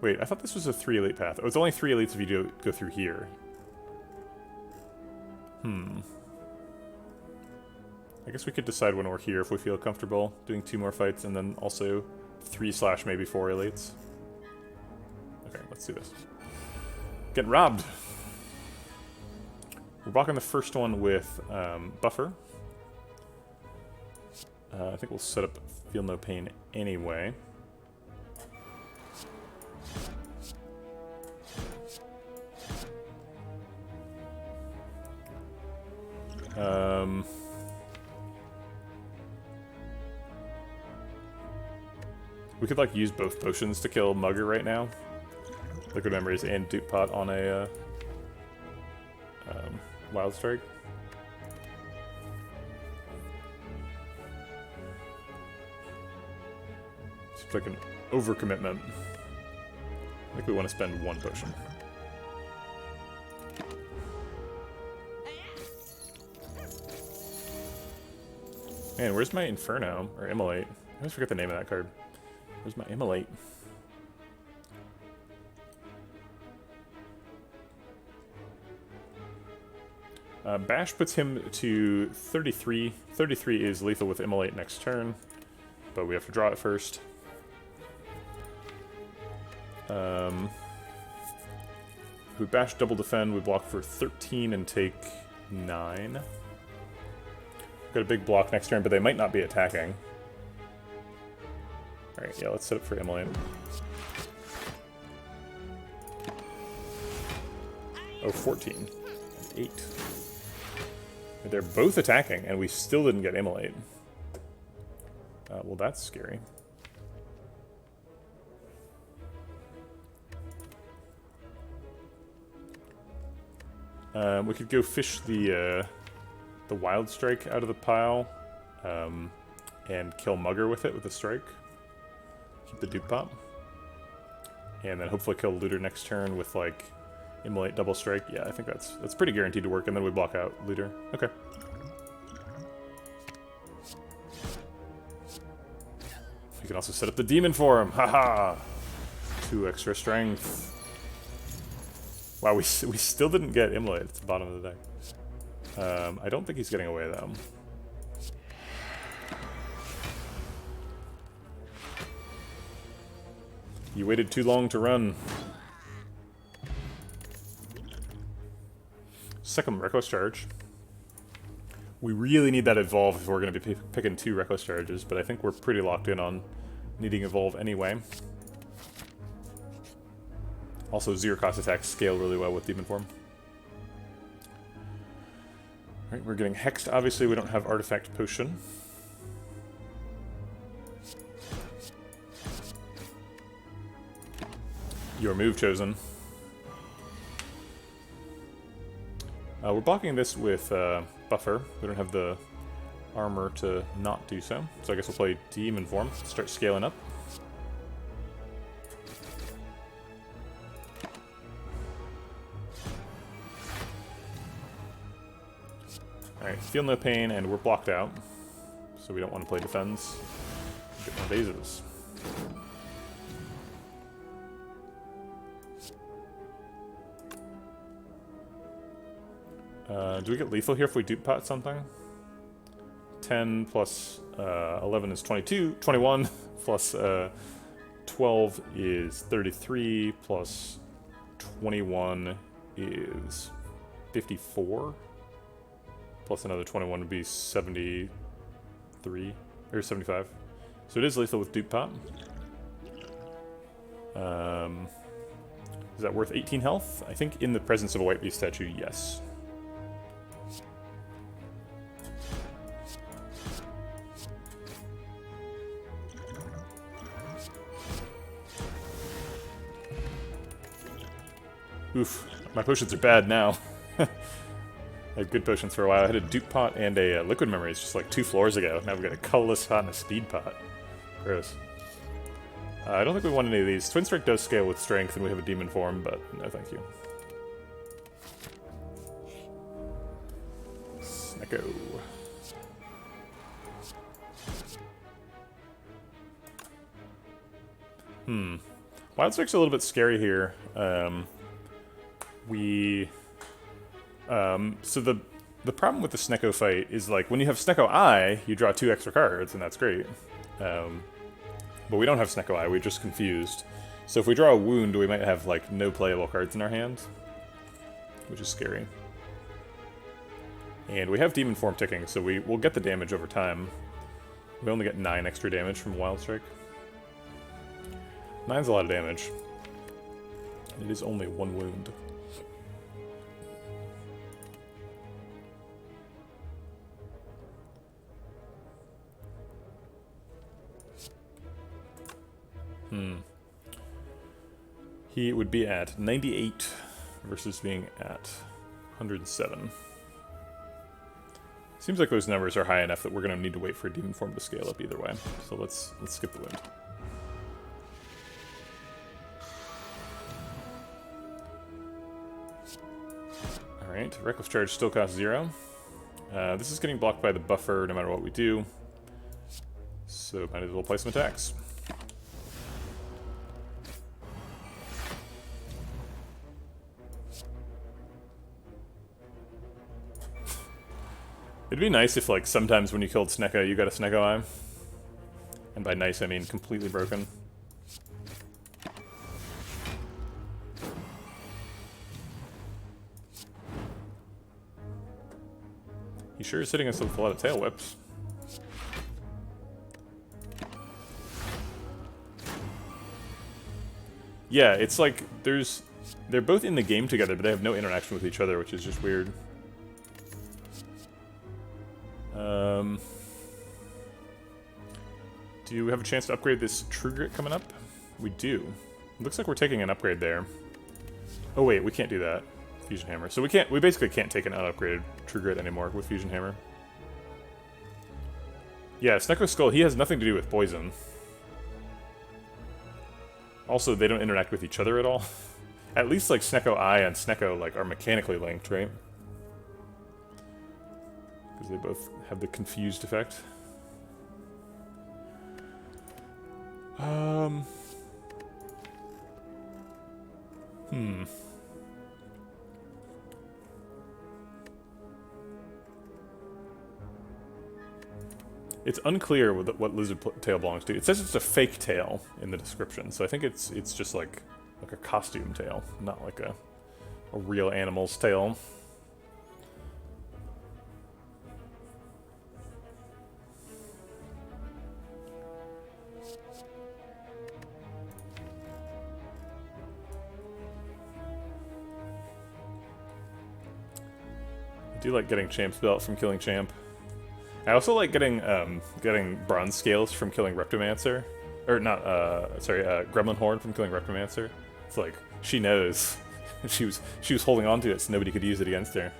Wait, I thought this was a 3 elite path. Oh, it's only 3 elites if you go through here. I guess we could decide when we're here if we feel comfortable doing 2 more fights and then also 3/ maybe 4 elites. Okay, let's do this. Get robbed! We're blocking the first one with Buffer. I think we'll set up Feel No Pain anyway. We could like use both potions to kill Mugger right now. Liquid Memories and Dupe Pot on a Wild Strike. Seems like an overcommitment. I think we want to spend 1 potion. Man, where's my Inferno? Or Immolate? I always forget the name of that card. Where's my Immolate? Bash puts him to 33. 33 is lethal with Immolate next turn, but we have to draw it first. If we Bash double defend, we block for 13 and take 9. Got a big block next turn, but they might not be attacking. Alright, yeah, let's set up for Immolate. Oh, 14. And 8. They're both attacking, and we still didn't get Immolate. Well, that's scary. We could go fish the Wild Strike out of the pile, and kill Mugger with it with a strike. Keep the Duke Pop. And then hopefully kill Looter next turn with, like, Immolate Double Strike. Yeah, I think that's pretty guaranteed to work, and then we block out Looter. Okay. We can also set up the Demon for him. Haha! 2 extra strength. Wow, we still didn't get Immolate at the bottom of the deck. I don't think he's getting away, though. You waited too long to run. Second Reckless Charge. We really need that Evolve if we're going to be picking 2 Reckless Charges, but I think we're pretty locked in on needing Evolve anyway. Also, 0 cost attacks scale really well with Demon Form. Alright, we're getting Hexed. Obviously, we don't have Artifact Potion. Your move chosen. We're blocking this with Buffer. We don't have the armor to not do so. So I guess we'll play Demon Form. Start scaling up. Alright, feel no pain, and we're blocked out. So we don't want to play defense. Get more bases. Do we get lethal here if we dupe pot something? 10 plus 11 is 22. 21 plus 12 is 33. Plus 21 is 54. Plus another 21 would be 73. Or 75. So it is lethal with dupe pot. Is that worth 18 health? I think in the presence of a White Beast statue, yes. Oof, my potions are bad now. I had good potions for a while. I had a Dupe Pot and a Liquid Memories just like 2 floors ago. Now we've got a Colorless Pot and a Speed Pot. Gross. I don't think we want any of these. Twin Strike does scale with Strength and we have a Demon Form, but no thank you. Snecko. Wild Strike's a little bit scary here. So the problem with the Snecko fight is, like, when you have Snecko Eye, you draw 2 extra cards, and that's great. But we don't have Snecko Eye, we're just confused. So if we draw a Wound, we might have, like, no playable cards in our hand, which is scary. And we have Demon Form ticking, so we'll get the damage over time. We only get 9 extra damage from Wild Strike. 9's a lot of damage. It is only 1 wound. He would be at 98 versus being at 107. Seems like those numbers are high enough that we're going to need to wait for a Demon Form to scale up either way. So let's skip the wound. Alright, Reckless Charge still costs 0. This is getting blocked by the Buffer no matter what we do. So might as well play some attacks. It'd be nice if, like, sometimes when you killed Snecko, you got a Snecko Eye. And by nice, I mean completely broken. He sure is hitting us with a lot of tail whips. Yeah, it's like they're both in the game together, but they have no interaction with each other, which is just weird. Do we have a chance to upgrade this True Grit coming up? We do. Looks like we're taking an upgrade there. Oh wait, we can't do that. Fusion Hammer. So we basically can't take an unupgraded True Grit anymore with Fusion Hammer. Yeah, Snecko Skull, he has nothing to do with poison. Also, they don't interact with each other at all. At least, like, Snecko Eye and Snecko, like, are mechanically linked, right? Because they both have the confused effect. It's unclear what lizard tail belongs to. It says it's a fake tail in the description, so I think it's just like a costume tail, not like a real animal's tail. I do like getting Champ's Belt from killing Champ. I also like getting bronze scales from killing Reptomancer, or not. Gremlin Horn from killing Reptomancer. It's like she knows she was holding on to it, so nobody could use it against her.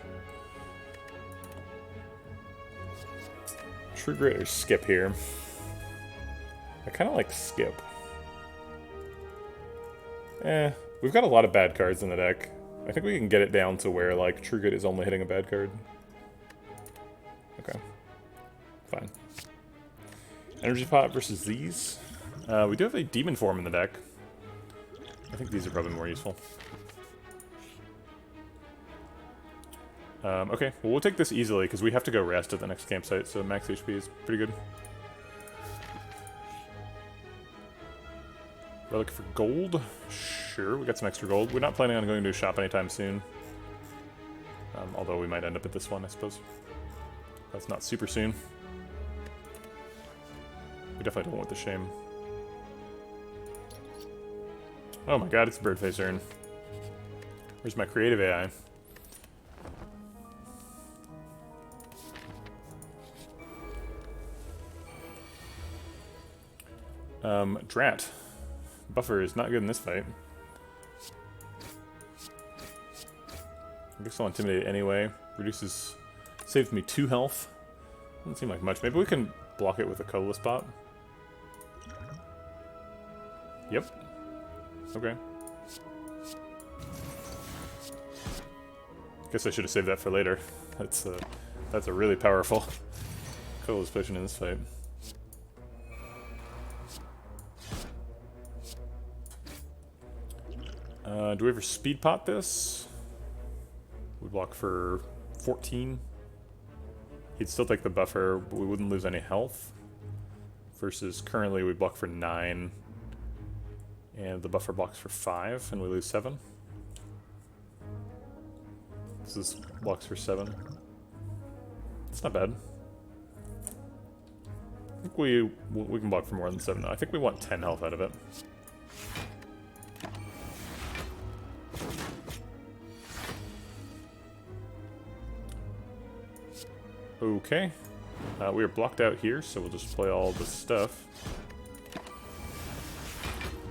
True Grit or Skip here. I kind of like Skip. We've got a lot of bad cards in the deck. I think we can get it down to where like True Grit is only hitting a bad card. Okay. Fine. Energy Pot versus these. We do have a Demon Form in the deck. I think these are probably more useful. Okay, well we'll take this easily because we have to go rest at the next campsite, so max HP is pretty good. Relic for gold? Sure, we got some extra gold. We're not planning on going to a shop anytime soon. Although we might end up at this one, I suppose. That's not super soon. We definitely don't want the shame. Oh my god, it's a Birdface urn. Where's my creative AI? Drat. Buffer is not good in this fight. I guess I'll Intimidate anyway. Saves me 2 health. Doesn't seem like much. Maybe we can block it with a colorless bot. Yep. Okay. Guess I should have saved that for later. That's a really powerful colorless potion in this fight. Do we ever speed pot this? We block for 14. He'd still take the buffer, but we wouldn't lose any health. Versus currently we block for 9. And the buffer blocks for 5, and we lose 7. This is blocks for 7. It's not bad. I think we can block for more than 7. I think we want 10 health out of it. Okay. We are blocked out here, so we'll just play all this stuff.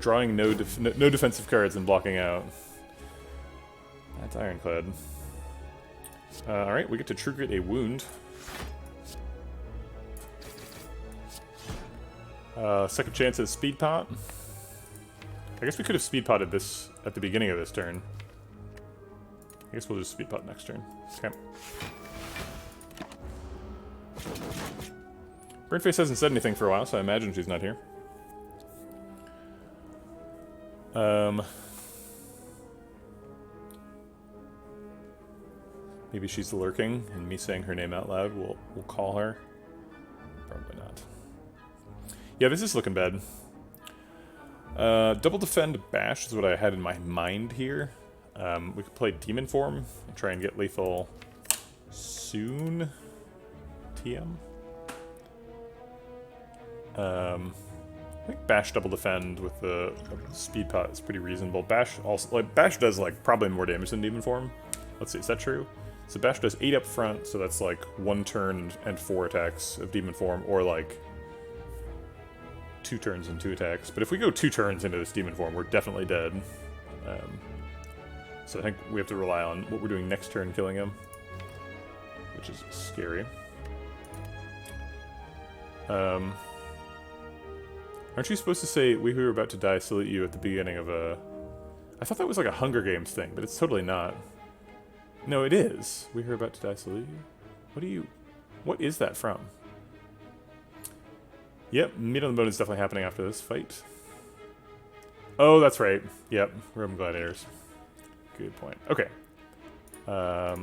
Drawing no defensive cards and blocking out. That's Ironclad. Alright, we get to True Grit a wound. Second chance at a speed pot. I guess we could have speed potted this at the beginning of this turn. I guess we'll just speed pot next turn. Okay. Birdface hasn't said anything for a while, so I imagine she's not here. Maybe she's lurking, and me saying her name out loud will call her. Probably not. Yeah, this is looking bad. Double Defend Bash is what I had in my mind here. We could play Demon Form and try and get lethal soon. TM. I think Bash Double Defend with the speed pot is pretty reasonable. Bash also, like, Bash does like probably more damage than Demon Form. Let's see, is that true? So Bash does 8 up front, so that's like 1 turn and 4 attacks of Demon Form, or like 2 turns and 2 attacks. But if we go 2 turns into this Demon Form, we're definitely dead. So I think we have to rely on what we're doing next turn killing him, which is scary. Aren't you supposed to say, we who are about to die salute you at the beginning of a... I thought that was like a Hunger Games thing, but it's totally not. No, it is. We who are about to die salute you? What is that from? Yep, meat on the bone is definitely happening after this fight. Oh, that's right. Yep, Roman gladiators. Good point. Okay. Alright.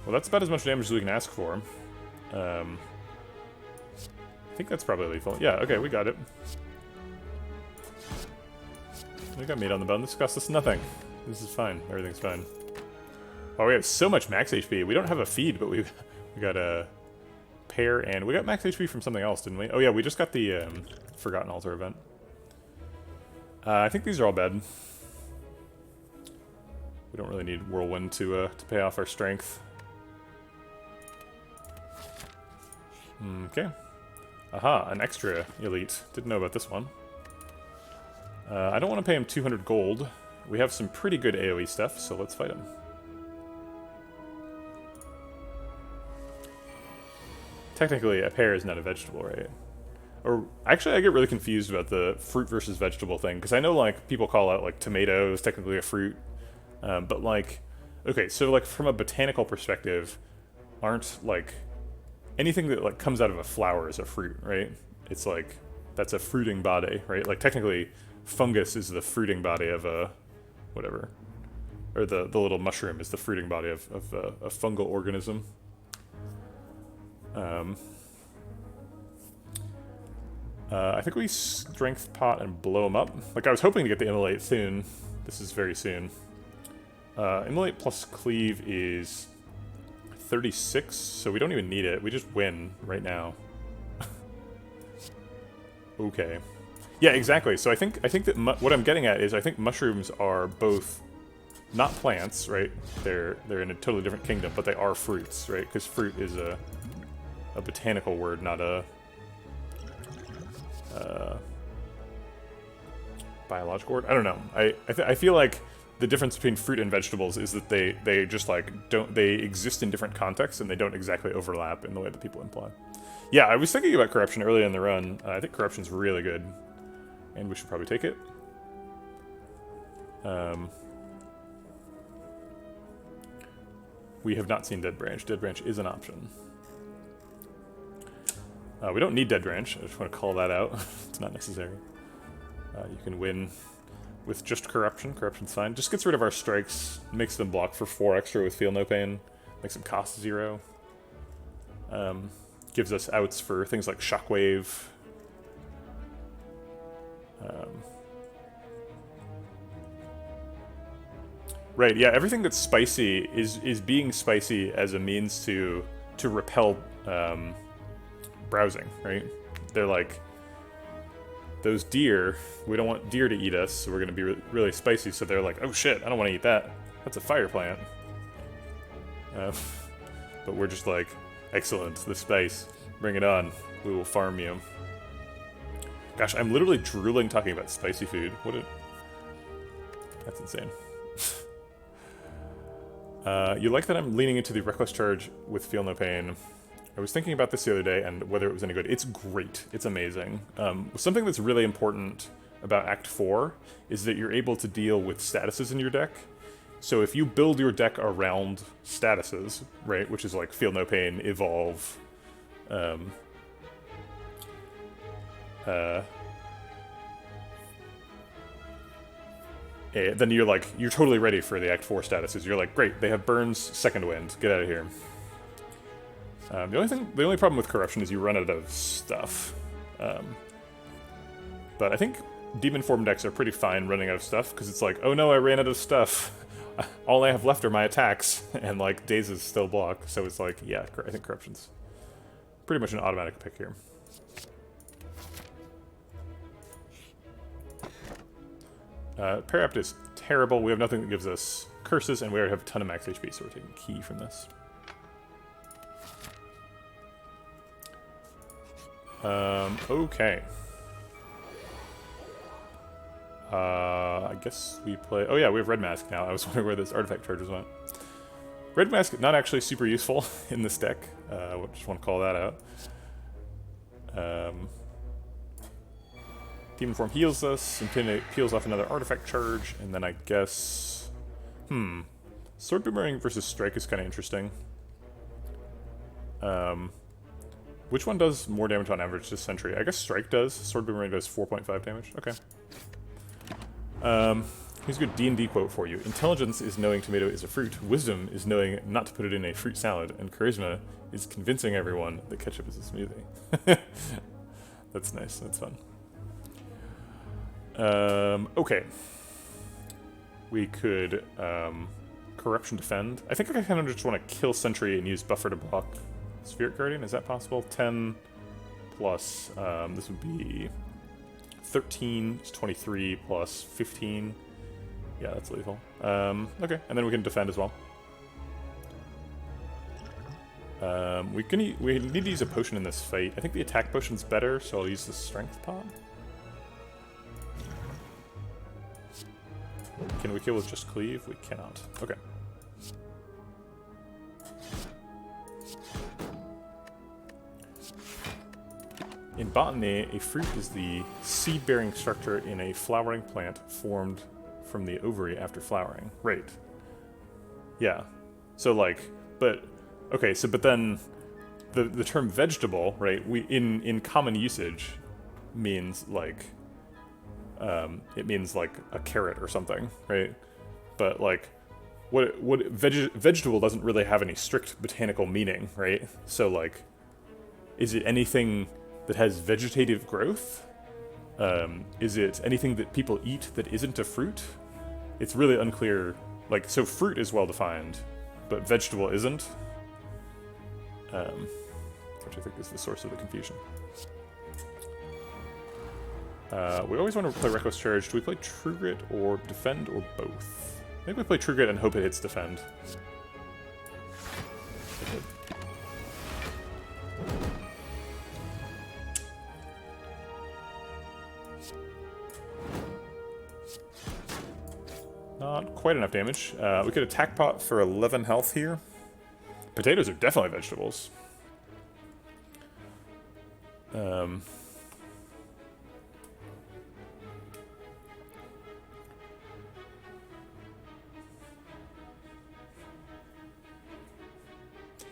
Well, that's about as much damage as we can ask for. I think that's probably lethal. Yeah, okay, we got it. We got meat on the bone. This cost us nothing. This is fine. Everything's fine. Oh, we have so much max HP. We don't have a feed, but we got a pair, and we got max HP from something else, didn't we? Oh yeah, we just got the Forgotten Altar event. I think these are all bad. We don't really need Whirlwind to pay off our strength. Okay. Aha, an extra elite. Didn't know about this one. I don't want to pay him 200 gold. We have some pretty good AoE stuff, so let's fight him. Technically, a pear is not a vegetable, right? Or, actually, I get really confused about the fruit versus vegetable thing, because I know, like, people call out, like, tomatoes technically a fruit, but, like, okay, so, like, from a botanical perspective, aren't, like, anything that, like, comes out of a flower is a fruit, right? It's, like, that's a fruiting body, right? Like, technically, fungus is the fruiting body of a, whatever, or the little mushroom is the fruiting body of a fungal organism. I think we strength pot and blow him up. Like, I was hoping to get the immolate soon. This is very soon. Immolate plus cleave is 36, so we don't even need it. We just win right now. Okay. Yeah, exactly. So I think that what I'm getting at is I think mushrooms are both not plants, right? They're in a totally different kingdom, but they are fruits, right? Because fruit is a botanical word, not a biological word. I don't know. I feel like the difference between fruit and vegetables is that they just like they exist in different contexts and they don't exactly overlap in the way that people imply. Yeah, I was thinking about corruption earlier in the run. I think corruption's really good, and we should probably take it. We have not seen Dead Branch. Dead Branch is an option. We don't need Dead Branch. I just want to call that out. It's not necessary. You can win with just Corruption. Corruption's fine. Just gets rid of our strikes, makes them block for 4 extra with Feel No Pain, makes them cost 0. Gives us outs for things like Shockwave. Right, yeah, everything that's spicy is being spicy as a means to repel browsing, right? They're like, those deer, we don't want deer to eat us, so we're going to be really spicy, so they're like, oh shit, I don't want to eat that. That's a fire plant. But we're just like, excellent, the spice, bring it on, we will farm you. Gosh, I'm literally drooling talking about spicy food. That's insane. You like that I'm leaning into the Reckless Charge with Feel No Pain. I was thinking about this the other day and whether it was any good. It's great. It's amazing. Something that's really important about Act 4 is that you're able to deal with statuses in your deck. So if you build your deck around statuses, right, which is like Feel No Pain, Evolve, then you're totally ready for the Act 4 statuses. You're like, great, they have Burns, Second Wind, get out of here. The only problem with Corruption is you run out of stuff. But I think Demon Form decks are pretty fine running out of stuff, because it's like, oh no, I ran out of stuff. All I have left are my attacks, and like, Dazes still block, so it's like, yeah, I think Corruption's pretty much an automatic pick here. Parapt is terrible. We have nothing that gives us curses, and we already have a ton of max HP, so we're taking Key from this. Okay. I guess we play... Oh yeah, we have Red Mask now. I was wondering where those artifact charges went. Red Mask, not actually super useful in this deck. Just want to call that out. Demon Form heals us, Intimidate peels off another artifact charge, and then I guess... Sword Boomerang versus Strike is kind of interesting. Which one does more damage on average this Sentry? I guess Strike does. Sword Boomerang does 4.5 damage. Okay. Here's a good D&D quote for you. Intelligence is knowing tomato is a fruit. Wisdom is knowing not to put it in a fruit salad. And charisma is convincing everyone that ketchup is a smoothie. That's nice. That's fun. Okay. We could Corruption Defend. I think I kind of just want to kill Sentry and use Buffer to block Spirit Guardian. Is that possible? 10 plus, this would be 13, 23 plus 15. Yeah, that's lethal. Okay, and then we can defend as well. We need to use a potion in this fight. I think the attack potion's better, so I'll use the strength pot. Can we kill with just cleave? We cannot. Okay. In botany, a fruit is the seed-bearing structure in a flowering plant formed from the ovary after flowering. Right. Yeah. So like, but okay. So but then, the term vegetable, right? In common usage, means like, it means like a carrot or something, right? But like, vegetable doesn't really have any strict botanical meaning, right? So like, is it anything that has vegetative growth? Is it anything that people eat that isn't a fruit? It's really unclear. Like, so fruit is well defined, but vegetable isn't. Which I think is the source of the confusion. We always want to play Reckless Charge. Do we play True Grit or Defend or both? I think we play True Grit and hope it hits Defend. Not quite enough damage. We could attack pot for 11 health here. Potatoes are definitely vegetables.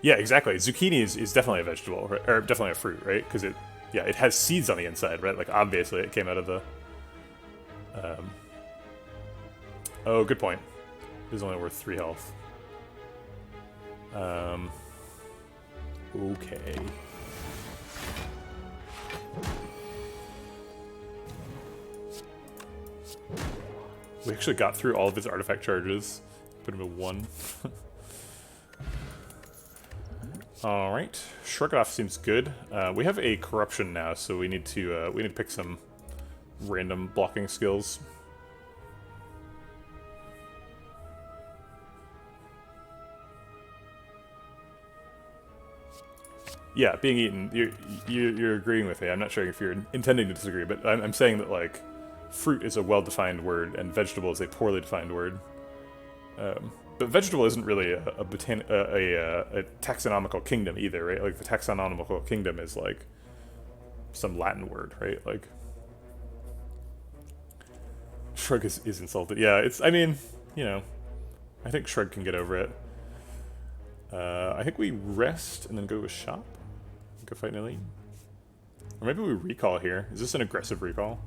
Yeah, exactly. Zucchini is definitely a vegetable, right? Or definitely a fruit, right? Because it has seeds on the inside, right? Like, obviously it came out of the... Oh, good point. It is only worth 3 health. Okay. We actually got through all of his artifact charges. Put him at 1. Alright. Shrug It Off seems good. We have a corruption now, so we need to pick some random blocking skills. Yeah, being eaten. You're agreeing with me. I'm not sure if you're intending to disagree, but I'm saying that, like, fruit is a well-defined word and vegetable is a poorly defined word. But vegetable isn't really a taxonomical kingdom either, right? Like, the taxonomical kingdom is like some Latin word, right? Like, Shrug is insulted. Yeah, it's. I mean, you know, I think Shrug can get over it. I think we rest and then go to a shop. Go fight an elite. Or maybe we recall here. Is this an aggressive recall?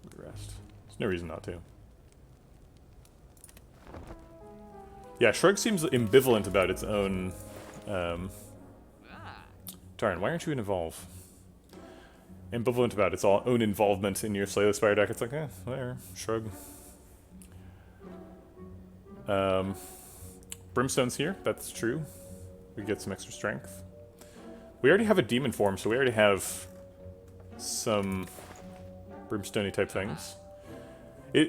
We rest. There's no reason not to. Yeah, Shrug seems ambivalent about its own... Darn, why aren't you in Evolve? Ambivalent about its own involvement in your Slay the Spire deck. It's like, there, Shrug. Brimstone's here, that's true. We get some extra strength. We already have a demon form, so we already have some brimstone-y type things.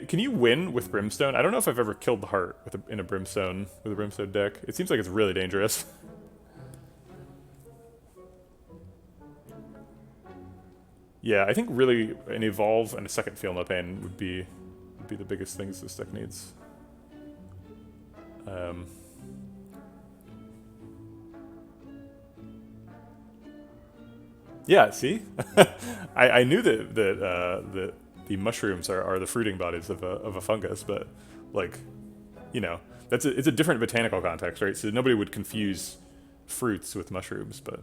Can you win with Brimstone? I don't know if I've ever killed the heart with a Brimstone deck. It seems like it's really dangerous. Yeah, I think really an evolve and a second Feel No Pain would be the biggest things this deck needs. Yeah, see, I knew that the mushrooms are the fruiting bodies of a fungus, but like, you know, it's a different botanical context, right? So nobody would confuse fruits with mushrooms, but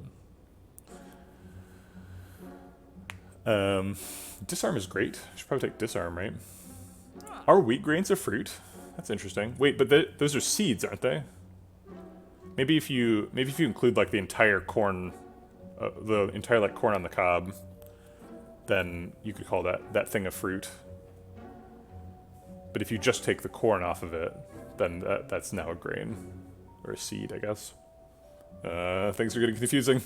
disarm is great. I should probably take disarm, right? Are wheat grains a fruit? That's interesting. Wait, but those are seeds, aren't they? Maybe if you include like the entire corn, like corn on the cob, then you could call that thing a fruit. But if you just take the corn off of it, then that's now a grain or a seed, I guess. Things are getting confusing.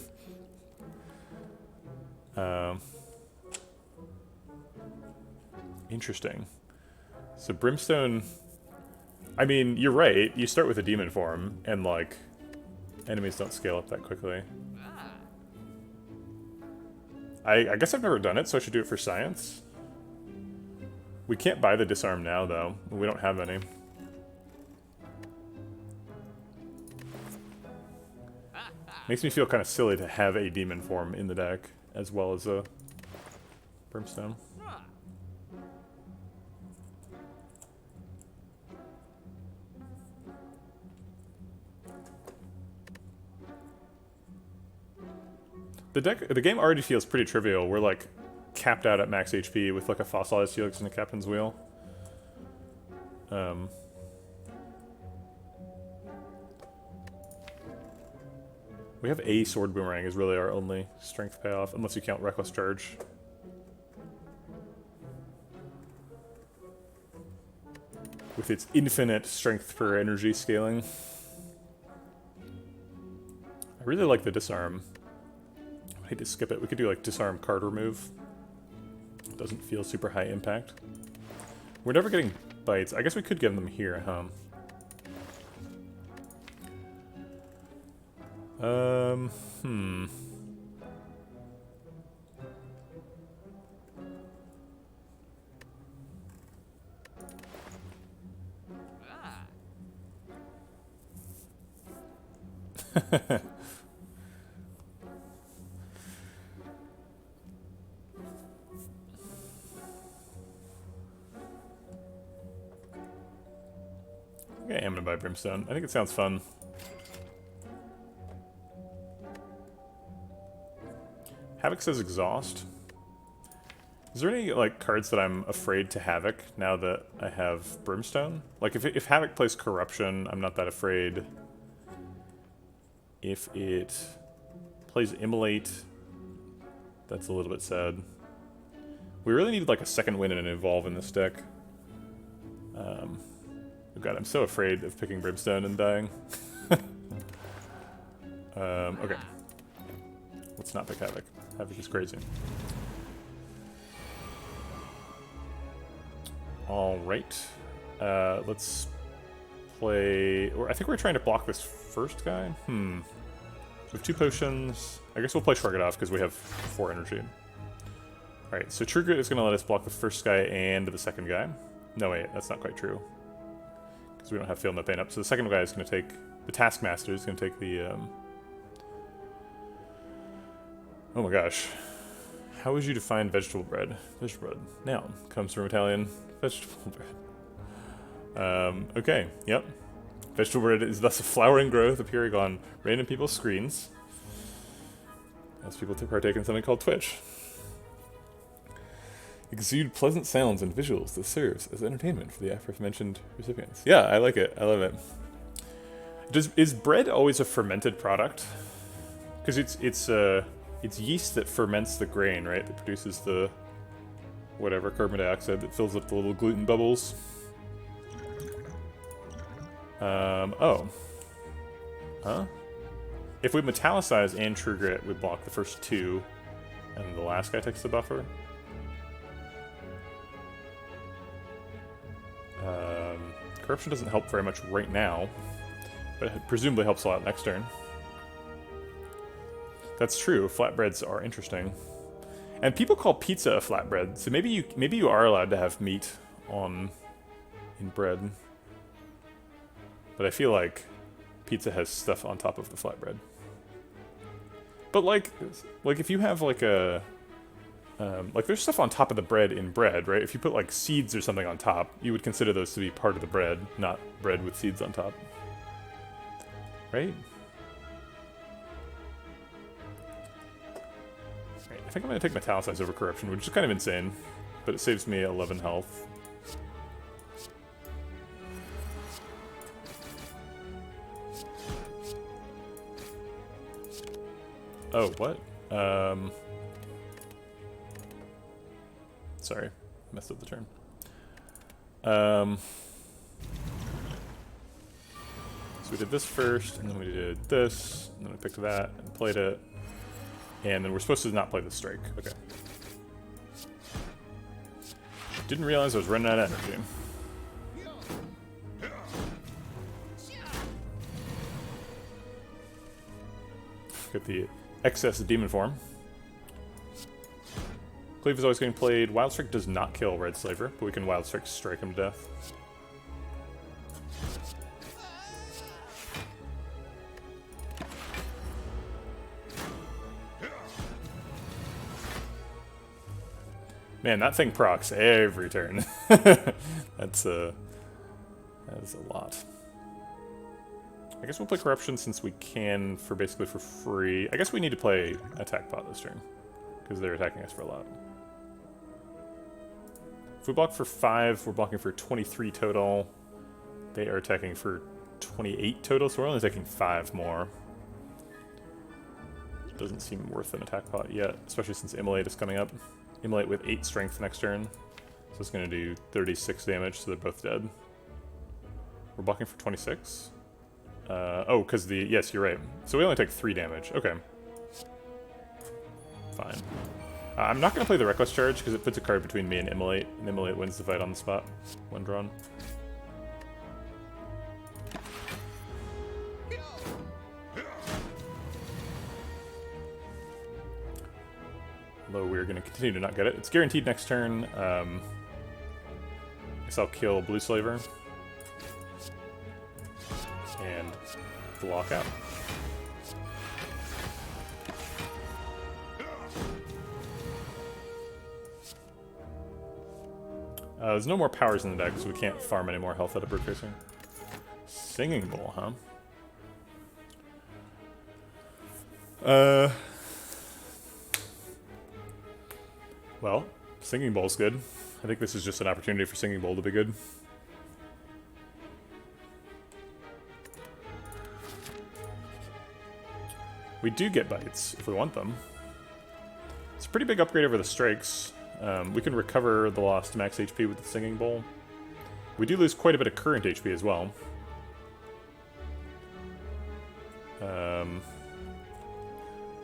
Interesting. So brimstone, I mean, you're right. You start with a demon form, and like, enemies don't scale up that quickly. I guess I've never done it, so I should do it for science. We can't buy the disarm now, though. We don't have any. Makes me feel kind of silly to have a demon form in the deck, as well as a brimstone. The game already feels pretty trivial. We're like capped out at max HP with like a fossilized helix and a captain's wheel. We have a sword boomerang is really our only strength payoff, unless you count reckless charge. With its infinite strength per energy scaling. I really like the disarm. I hate to skip it. We could do like disarm card remove. It doesn't feel super high impact. We're never getting bites. I guess we could get them here, huh? Okay, I'm gonna buy brimstone. I think it sounds fun. Havoc says exhaust. Is there any like cards that I'm afraid to Havoc now that I have brimstone? Like if Havoc plays corruption, I'm not that afraid. If it plays immolate, that's a little bit sad. We really need like a second win and an evolve in this deck. Oh god, I'm so afraid of picking brimstone and dying. Okay. Let's not pick Havoc. Havoc is crazy. Alright. Let's play... Or I think we're trying to block this first guy. We have 2 potions. I guess we'll play Shrug It Off because we have 4 energy. Alright, so True Grit is going to let us block the first guy and the second guy. No, wait, that's not quite true. Because we don't have Feel No Pain up. So the second guy is going to take... The Taskmaster is going to take the... Oh my gosh. How would you define Vegetablebread? Vegetablebread. Noun. Comes from Italian. Vegetablebread. Okay, yep. Vegetablebread is thus a flowering growth appearing on random people's screens as people partake in something called Twitch. Exude pleasant sounds and visuals that serves as entertainment for the aforementioned recipients. Yeah, I like it. I love it. Is bread always a fermented product? Because it's yeast that ferments the grain, right? That produces the whatever carbon dioxide that fills up the little gluten bubbles. Oh. Huh? If we metallicize and True Grit, we block the first 2, and the last guy takes the buffer. Corruption doesn't help very much right now, but it presumably helps a lot next turn. That's true, flatbreads are interesting. And people call pizza a flatbread, so maybe you are allowed to have meat in bread. But I feel like pizza has stuff on top of the flatbread. But like if you have like a like there's stuff on top of the bread in bread, right? If you put like seeds or something on top, you would consider those to be part of the bread, not bread with seeds on top. Right? I think I'm going to take Metallicize over Corruption, which is kind of insane, but it saves me 11 health. Oh, what? Sorry, messed up the turn. So we did this first, and then we did this, and then we picked that, and played it. And then we're supposed to not play the strike. Okay. Didn't realize I was running out of energy. Get the excess demon form. Cleave is always getting played. Wild Strike does not kill Red Slaver, but we can Wild strike him to death. Man, that thing procs every turn. That's a lot. I guess we'll play Corruption since we can basically for free. I guess we need to play Attack Pot this turn because they're attacking us for a lot. If we block for 5, we're blocking for 23 total. They are attacking for 28 total, so we're only taking 5 more. Doesn't seem worth an Attack Pot yet, especially since Immolate is coming up. Immolate with 8 strength next turn. So it's going to do 36 damage, so they're both dead. We're blocking for 26. Oh, because yes, you're right. So we only take 3 damage. Okay. Fine. I'm not going to play the Reckless Charge because it puts a card between me and Immolate wins the fight on the spot when drawn. Although we're going to continue to not get it. It's guaranteed next turn. I guess I'll kill Blue Slaver. And block out. There's no more powers in the deck, so we can't farm any more health out of Brute Racing. Singing Bowl, huh? Well, Singing Bowl's good. I think this is just an opportunity for Singing Bowl to be good. We do get bites if we want them. It's a pretty big upgrade over the strikes. We can recover the lost max HP with the Singing Bowl. We do lose quite a bit of current HP as well.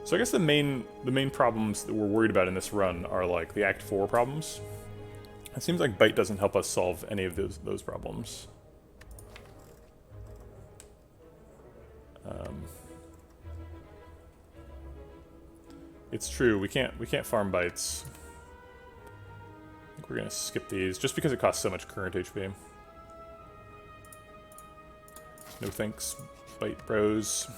So I guess the main problems that we're worried about in this run are like the Act 4 problems. It seems like Bite doesn't help us solve any of those problems. It's true, we can't farm Bites. I think we're gonna skip these just because it costs so much current HP. No thanks, Bite bros.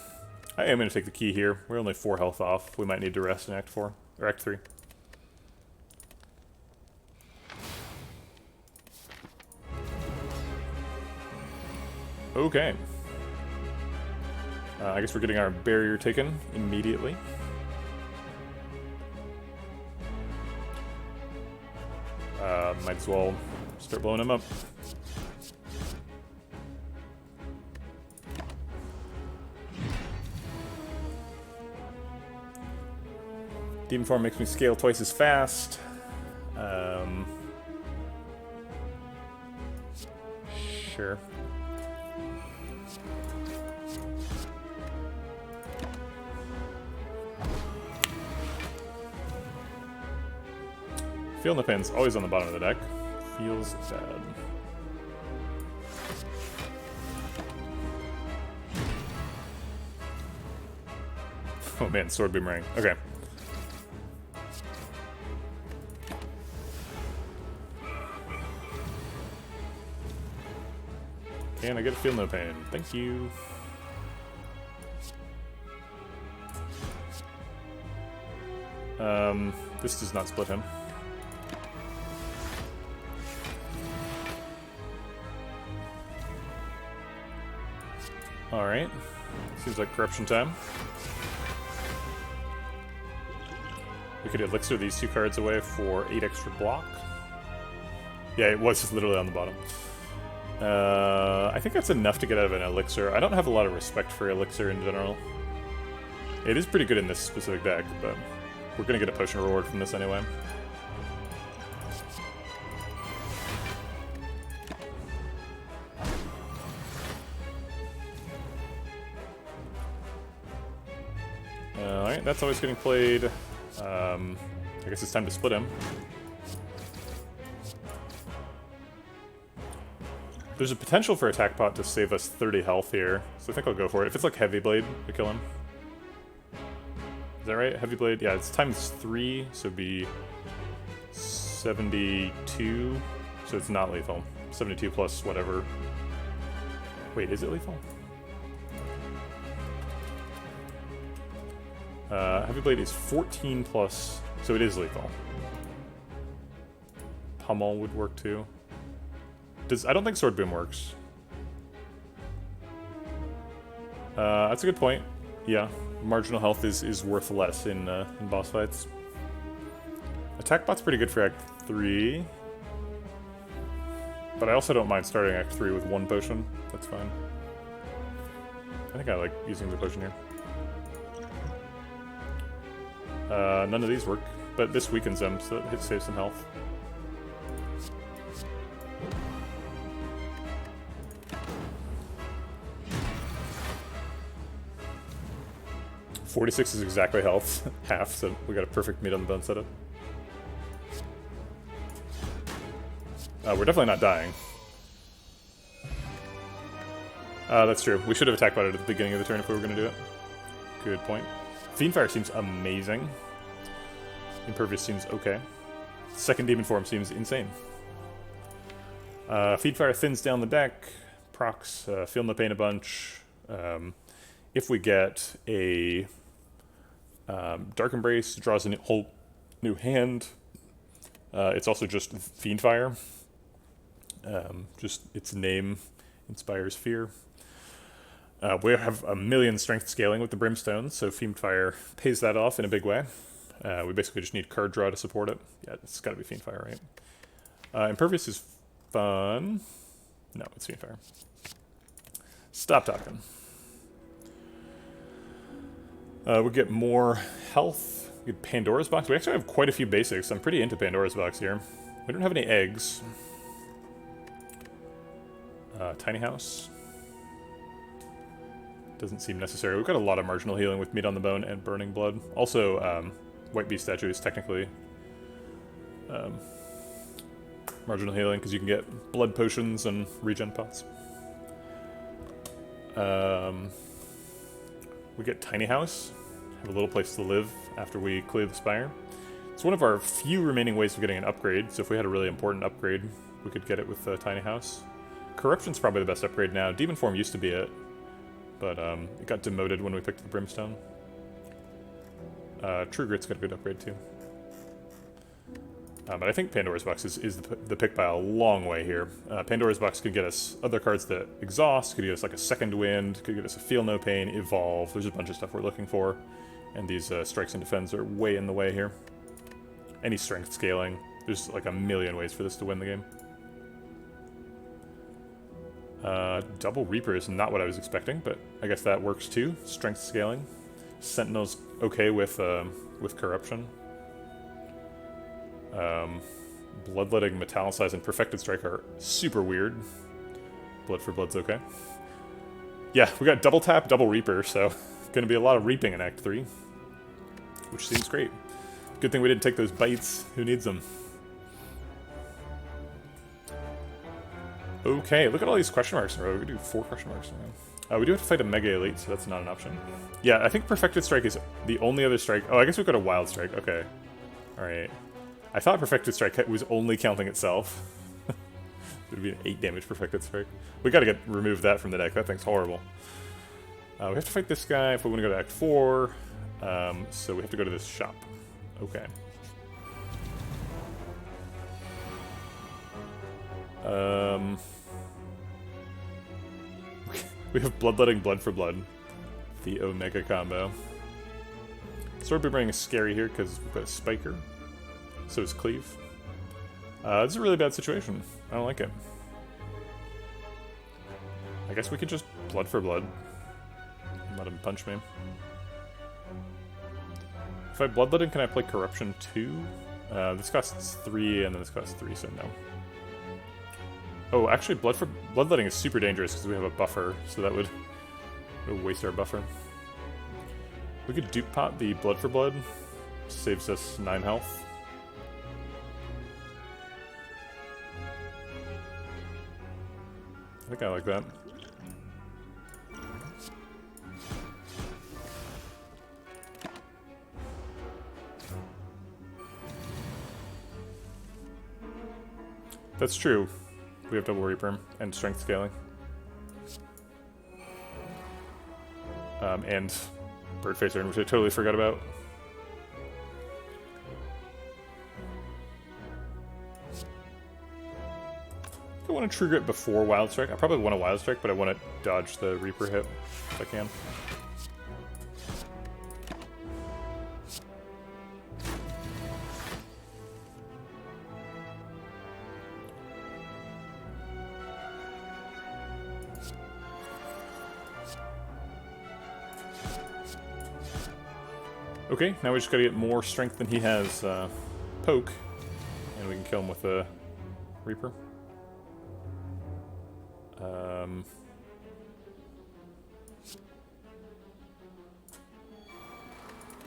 I am gonna take the key here. We're only 4 health off. We might need to rest in Act 4 or Act 3. Okay. I guess we're getting our barrier taken immediately. Might as well start blowing him up. Demon form makes me scale twice as fast. Sure. Feeling the pin's always on the bottom of the deck. Feels bad. Oh man, Sword Boomerang. Okay. Can I get a feel no pain? Thank you. This does not split him. Alright. Seems like corruption time. We could elixir these 2 cards away for 8 extra block. Yeah, it was literally on the bottom. I think that's enough to get out of an elixir. I don't have a lot of respect for elixir in general. It is pretty good in this specific deck, but we're gonna get a potion reward from this anyway. Alright, that's always getting played. I guess it's time to split him. There's a potential for Attack Pot to save us 30 health here, so I think I'll go for it. If it's like Heavy Blade, we kill him. Is that right? Heavy Blade? Yeah, it's times 3, so it'd be 72. So it's not lethal. 72 plus whatever. Wait, is it lethal? Heavy Blade is 14 plus, so it is lethal. Pummel would work too. I don't think Sword Boom works. That's a good point. Yeah, marginal health is worth less in boss fights. Attack Bot's pretty good for Act 3. But I also don't mind starting Act 3 with 1 potion. That's fine. I think I like using the potion here. None of these work, but this weakens them, so it saves some health. $46 is exactly health, half, so we got a perfect meat on the bone setup. We're definitely not dying. That's true. We should have attacked about it at the beginning of the turn if we were going to do it. Good point. Fiendfire seems amazing. Impervious seems okay. Second Demon Form seems insane. Fiendfire thins down the deck. Procs Feel No Pain a bunch. If we get a Dark Embrace, draws a whole new hand. It's also just Fiendfire. Just its name inspires fear. We have a million strength scaling with the brimstone, so Fiendfire pays that off in a big way. We basically just need card draw to support it. Yeah, it's got to be Fiendfire, right? Impervious is fun. No, it's Fiendfire. Stop talking. We get more health. We get Pandora's Box. We actually have quite a few basics. I'm pretty into Pandora's Box here. We don't have any eggs. Tiny House. Doesn't seem necessary. We've got a lot of marginal healing with Meat on the Bone and Burning Blood. Also, White Beast Statue is technically marginal healing because you can get blood potions and regen pots. We get Tiny House. Have a little place to live after we clear the Spire. It's one of our few remaining ways of getting an upgrade, so if we had a really important upgrade, we could get it with Tiny House. Corruption's probably the best upgrade now. Demon Form used to be it, but it got demoted when we picked the Brimstone. True Grit's got a good upgrade too. But I think Pandora's Box is the pick by a long way here. Pandora's Box could get us other cards that exhaust, could get us like a Second Wind, could get us a Feel No Pain, Evolve. There's a bunch of stuff we're looking for. And these Strikes and Defends are way in the way here. Any strength scaling. There's like a million ways for this to win the game. Double Reaper is not what I was expecting, but I guess that works too. Strength scaling. Sentinel's okay with Corruption. Bloodletting, Metallicize, and Perfected Strike are super weird. Blood for Blood's okay. Yeah, we got Double Tap, Double Reaper, so gonna be a lot of reaping in Act 3. Which seems great. Good thing we didn't take those bites. Who needs them? Okay, look at all these question marks in a row. We could do 4 question marks in a row. We do have to fight a Mega Elite, so that's not an option. Yeah, I think Perfected Strike is the only other strike. Oh, I guess we've got a Wild Strike. Okay. Alright. I thought Perfected Strike was only counting itself. would be an 8 damage Perfected Strike. We gotta remove that from the deck. That thing's horrible. We have to fight this guy if we want to go to Act 4. So we have to go to this shop. Okay. We have Bloodletting, Blood for Blood. The Omega combo. Sword Boomerang is scary here because we've got a Spiker. So is Cleave. This is a really bad situation. I don't like it. I guess we could just Blood for Blood. And let him punch me. If I Bloodletting, can I play Corruption 2? This costs 3, and then this costs 3, so no. Oh, actually, Bloodletting is super dangerous because we have a buffer, so that would waste our buffer. We could dupe pot the Blood for Blood. Saves us 9 health. I think I like that. That's true. We have double Reaper and strength scaling. And Birdface Urn, which I totally forgot about. I want to trigger it before Wild Strike. I probably want a Wild Strike, but I want to dodge the Reaper hit if I can. Okay, now we just gotta get more strength than he has poke, and we can kill him with a Reaper.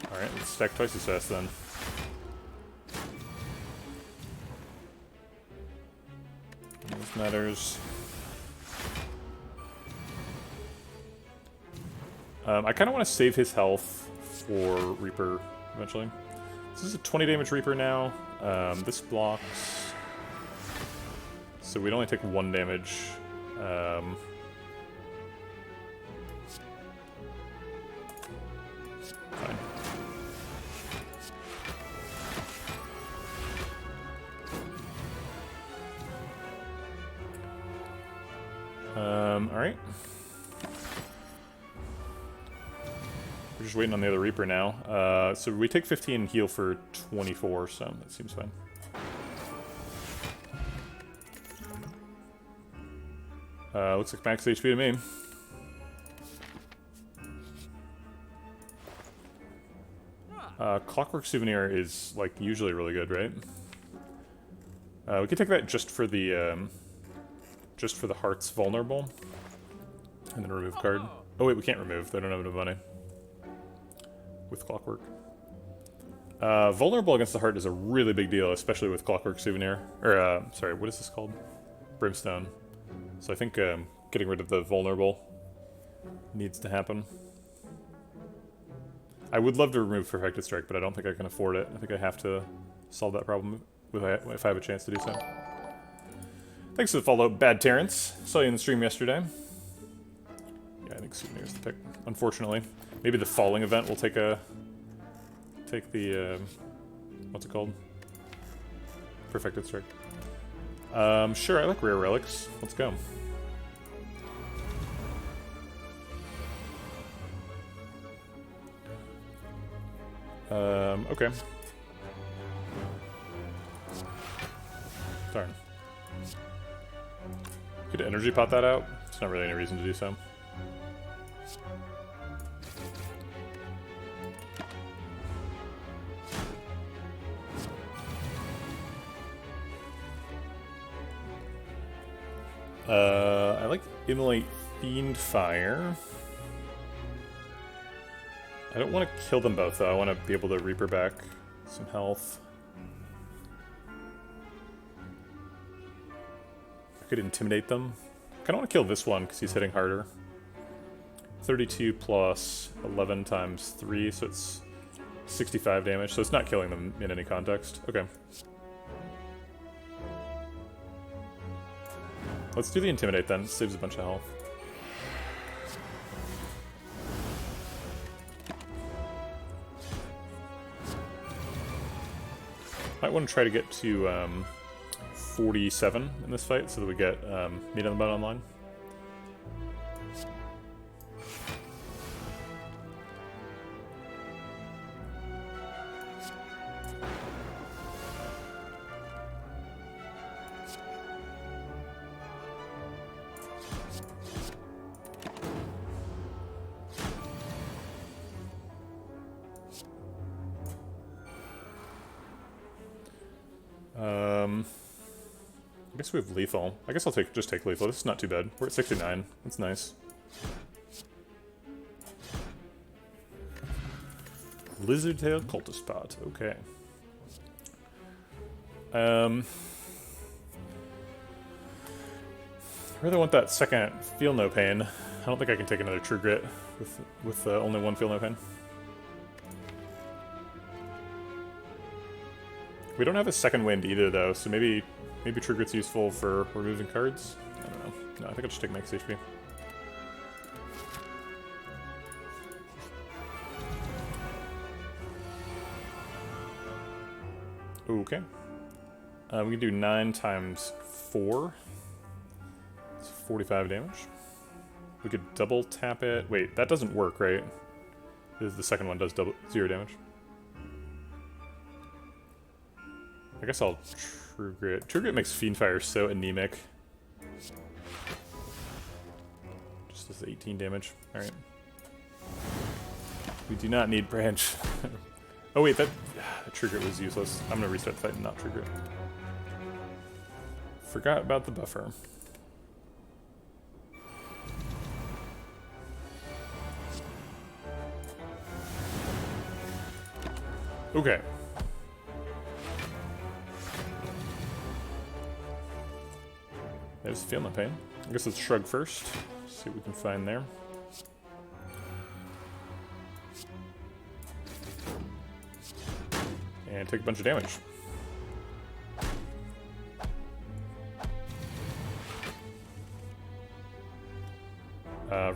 Alright, let's stack twice as fast then. This matters. I kind of want to save his health for Reaper eventually. This is a 20 damage Reaper now. This blocks. So we'd only take 1 damage. Fine. Alright. We're just waiting on the other Reaper now. So we take 15 and heal for 24, so that seems fine. Looks like max HP to me. Clockwork Souvenir is, like, usually really good, right? We could take that just for the hearts vulnerable. And then remove card. Oh wait, we can't remove. They don't have enough money. With Clockwork. Vulnerable against the heart is a really big deal, especially with Clockwork Souvenir. Or, sorry, what is this called? Brimstone. So I think getting rid of the vulnerable needs to happen. I would love to remove Perfected Strike, but I don't think I can afford it. I think I have to solve that problem if I have a chance to do so. Thanks for the follow, Bad Terrence. Saw you in the stream yesterday. Yeah, I think Souvenir is the pick, unfortunately. Maybe the Falling event will take the, what's it called? Perfected Strike. Sure, I like Rare Relics. Let's go. Okay. Darn. Could energy pot that out? There's not really any reason to do so. I like Immolate Fiendfire. I don't want to kill them both, though. I want to be able to Reaper back some health. I could Intimidate them. I kind of want to kill this one, because he's hitting harder. 32 plus 11 times 3, so it's 65 damage. So it's not killing them in any context. Okay. Let's do the Intimidate then. It saves a bunch of health. Might want to try to get to 47 in this fight so that we get meat on the bone online. I guess we have lethal. I guess I'll just take lethal. This is not too bad. We're at 69. That's nice. Lizard tail cultist pot. Okay. I really want that second feel no pain. I don't think I can take another true grit with only one feel no pain. We don't have a second wind either though, so maybe true grit's useful for removing cards. I don't know. No, I think I'll just take max HP. Okay. We can do 9 times 4. It's 45 damage. We could double tap it. Wait, that doesn't work, right? The second one does 0 damage. I guess I'll True Grit. True Grit makes Fiendfire so anemic. Just does 18 damage. Alright. We do not need Branch. Oh wait, that True Grit was useless. I'm gonna restart the fight and not True Grit. Forgot about the buffer. Okay. There's Feel No Pain. I guess let's Shrug first. See what we can find there. And take a bunch of damage.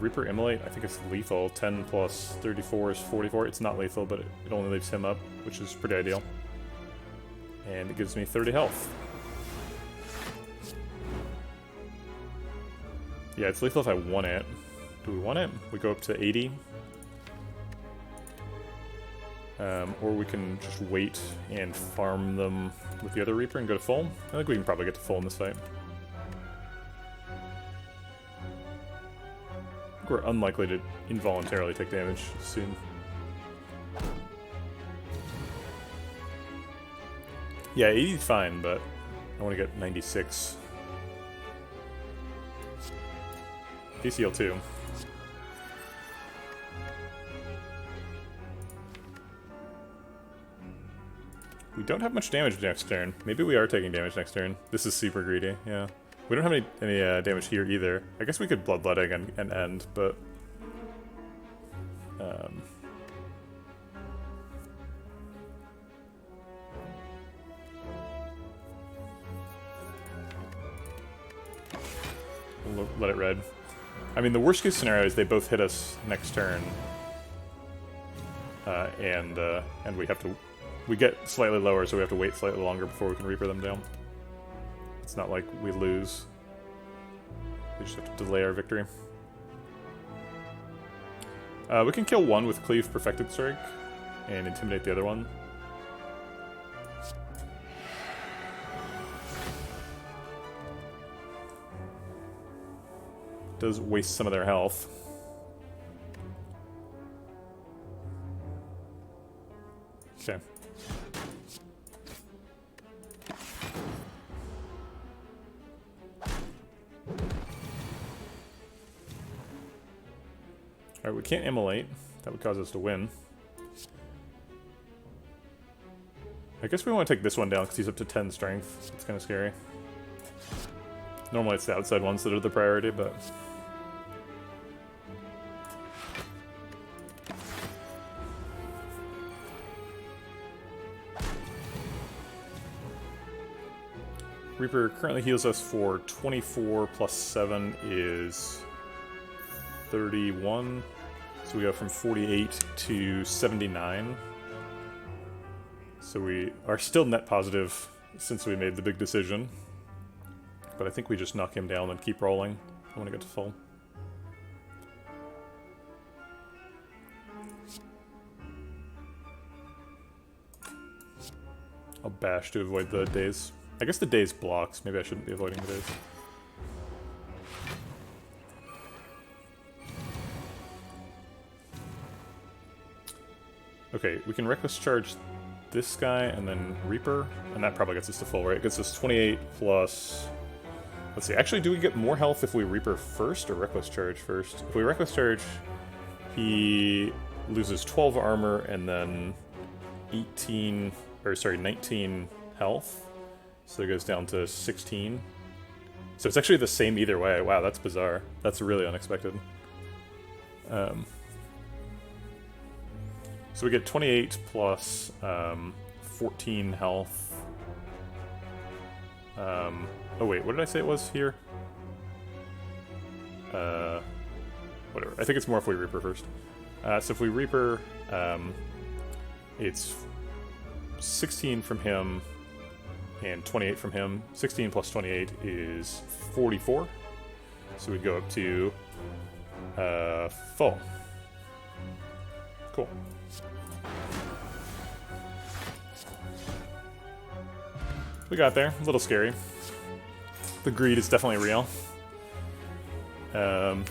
Reaper Immolate, I think it's lethal. 10 plus 34 is 44. It's not lethal, but it only leaves him up, which is pretty ideal. And it gives me 30 health. Yeah, it's lethal if I want it. Do we want it? We go up to 80. Or we can just wait and farm them with the other Reaper and go to full. I think we can probably get to full in this fight. I think we're unlikely to involuntarily take damage soon. Yeah, 80 is fine, but I want to get 96. DCL 2. We don't have much damage next turn. Maybe we are taking damage next turn. This is super greedy, yeah. We don't have any damage here either. I guess we could Bloodletting and end, but... we'll let it red. I mean, the worst case scenario is they both hit us next turn. And we have to... We get slightly lower, so we have to wait slightly longer before we can Reaper them down. It's not like we lose. We just have to delay our victory. We can kill one with Cleave Perfected Strike and intimidate the other one. Does waste some of their health. Okay. Alright, we can't immolate. That would cause us to win. I guess we want to take this one down because he's up to 10 strength. It's kind of scary. Normally it's the outside ones that are the priority, but... Reaper currently heals us for 24 plus 7 is 31. So we go from 48 to 79. So we are still net positive since we made the big decision. But I think we just knock him down and keep rolling. I want to get to full. I'll bash to avoid the daze. I guess the daze blocks. Maybe I shouldn't be avoiding the daze. Okay, we can Reckless Charge this guy and then Reaper, and that probably gets us to full, right? It gets us 28 plus... Let's see, actually, do we get more health if we Reaper first or Reckless Charge first? If we Reckless Charge, he loses 12 armor and then 19 health. So it goes down to 16. So it's actually the same either way. Wow, that's bizarre. That's really unexpected. So we get 28 plus 14 health. Oh wait, what did I say it was here? Whatever. I think it's more if we Reaper first. So if we Reaper, it's 16 from him and 28 from him. 16 plus 28 is 44. So we'd go up to full. Cool. We got there. A little scary. The greed is definitely real. 2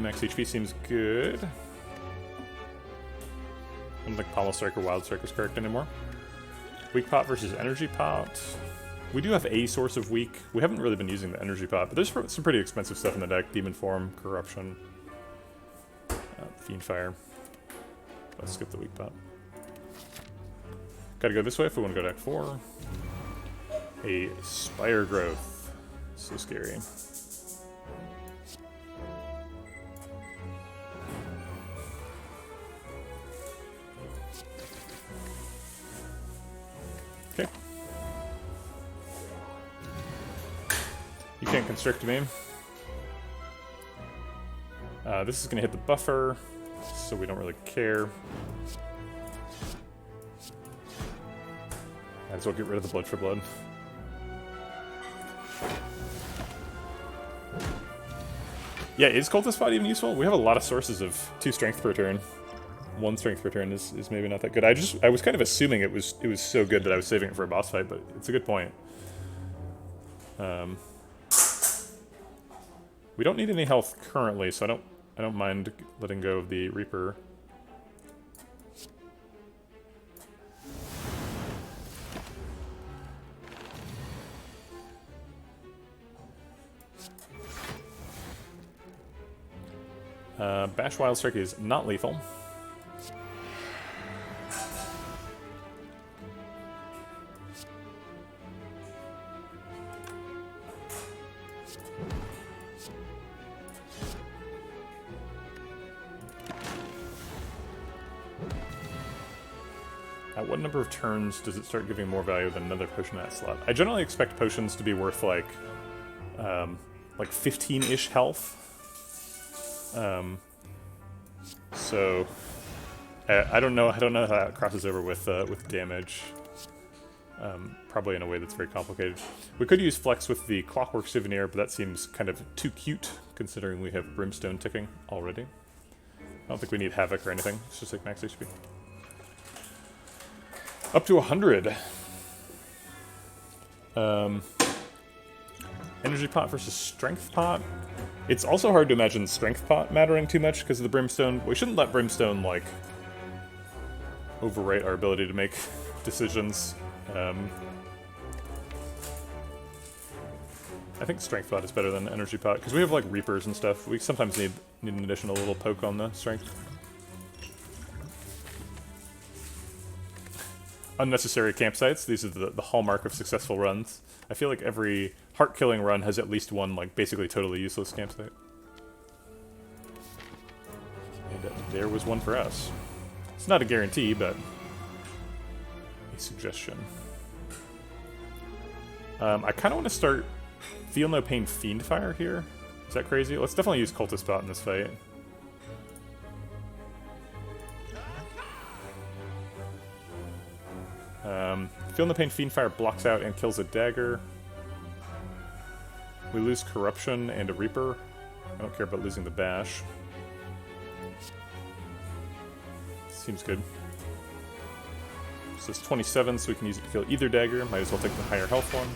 max HP seems good. I don't think Pommel Strike or Wild Strike is correct anymore. Weak Pot versus Energy Pot. We do have a source of weak. We haven't really been using the Energy Pot, but there's some pretty expensive stuff in the deck. Demon Form, Corruption, Fiend Fire. Let's skip the Weak Pot. Gotta go this way if we want to go deck 4. A Spire Growth. So scary. Okay. You can't constrict me. This is going to hit the buffer, so we don't really care. Might as well get rid of the blood for blood. Yeah, is Cultist Pot even useful? We have a lot of sources of 2 strength per turn. 1 strength per turn is maybe not that good. I was kind of assuming it was so good that I was saving it for a boss fight, but it's a good point. We don't need any health currently, so I don't mind letting go of the Reaper. Bash Wild Strike is not lethal. At what number of turns does it start giving more value than another potion at slot? I generally expect potions to be worth like 15-ish health. So I don't know how that crosses over with damage. Probably in a way that's very complicated. We could use Flex with the Clockwork Souvenir, but that seems kind of too cute considering we have Brimstone ticking already. I don't think we need Havoc or anything. It's just like max HP. Up to 100. Energy Pot versus Strength Pot. It's also hard to imagine Strength Pot mattering too much because of the Brimstone. We shouldn't let Brimstone, like, overwrite our ability to make decisions. I think Strength Pot is better than Energy Pot because we have, like, Reapers and stuff. We sometimes need an additional little poke on the Strength. Unnecessary campsites. These are the hallmark of successful runs. I feel like every heart-killing run has at least one, like, basically totally useless campsite. And there was one for us. It's not a guarantee, but a suggestion. I kind of want to start Feel No Pain Fiendfire here. Is that crazy? Let's definitely use Cultist Bot in this fight. Feel No Pain Fiendfire blocks out and kills a dagger. We lose Corruption and a Reaper. I don't care about losing the Bash. Seems good. So it's 27, so we can use it to kill either dagger. Might as well take the higher health one.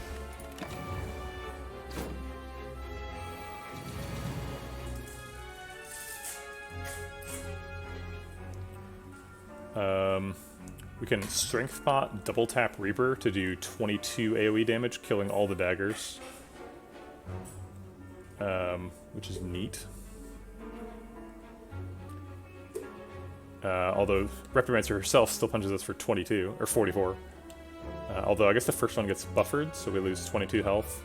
We can Strength Bot, double tap Reaper to do 22 AoE damage, killing all the daggers. Which is neat. Although Repromancer herself still punches us for 22, or 44. Although I guess the first one gets buffered, so we lose 22 health.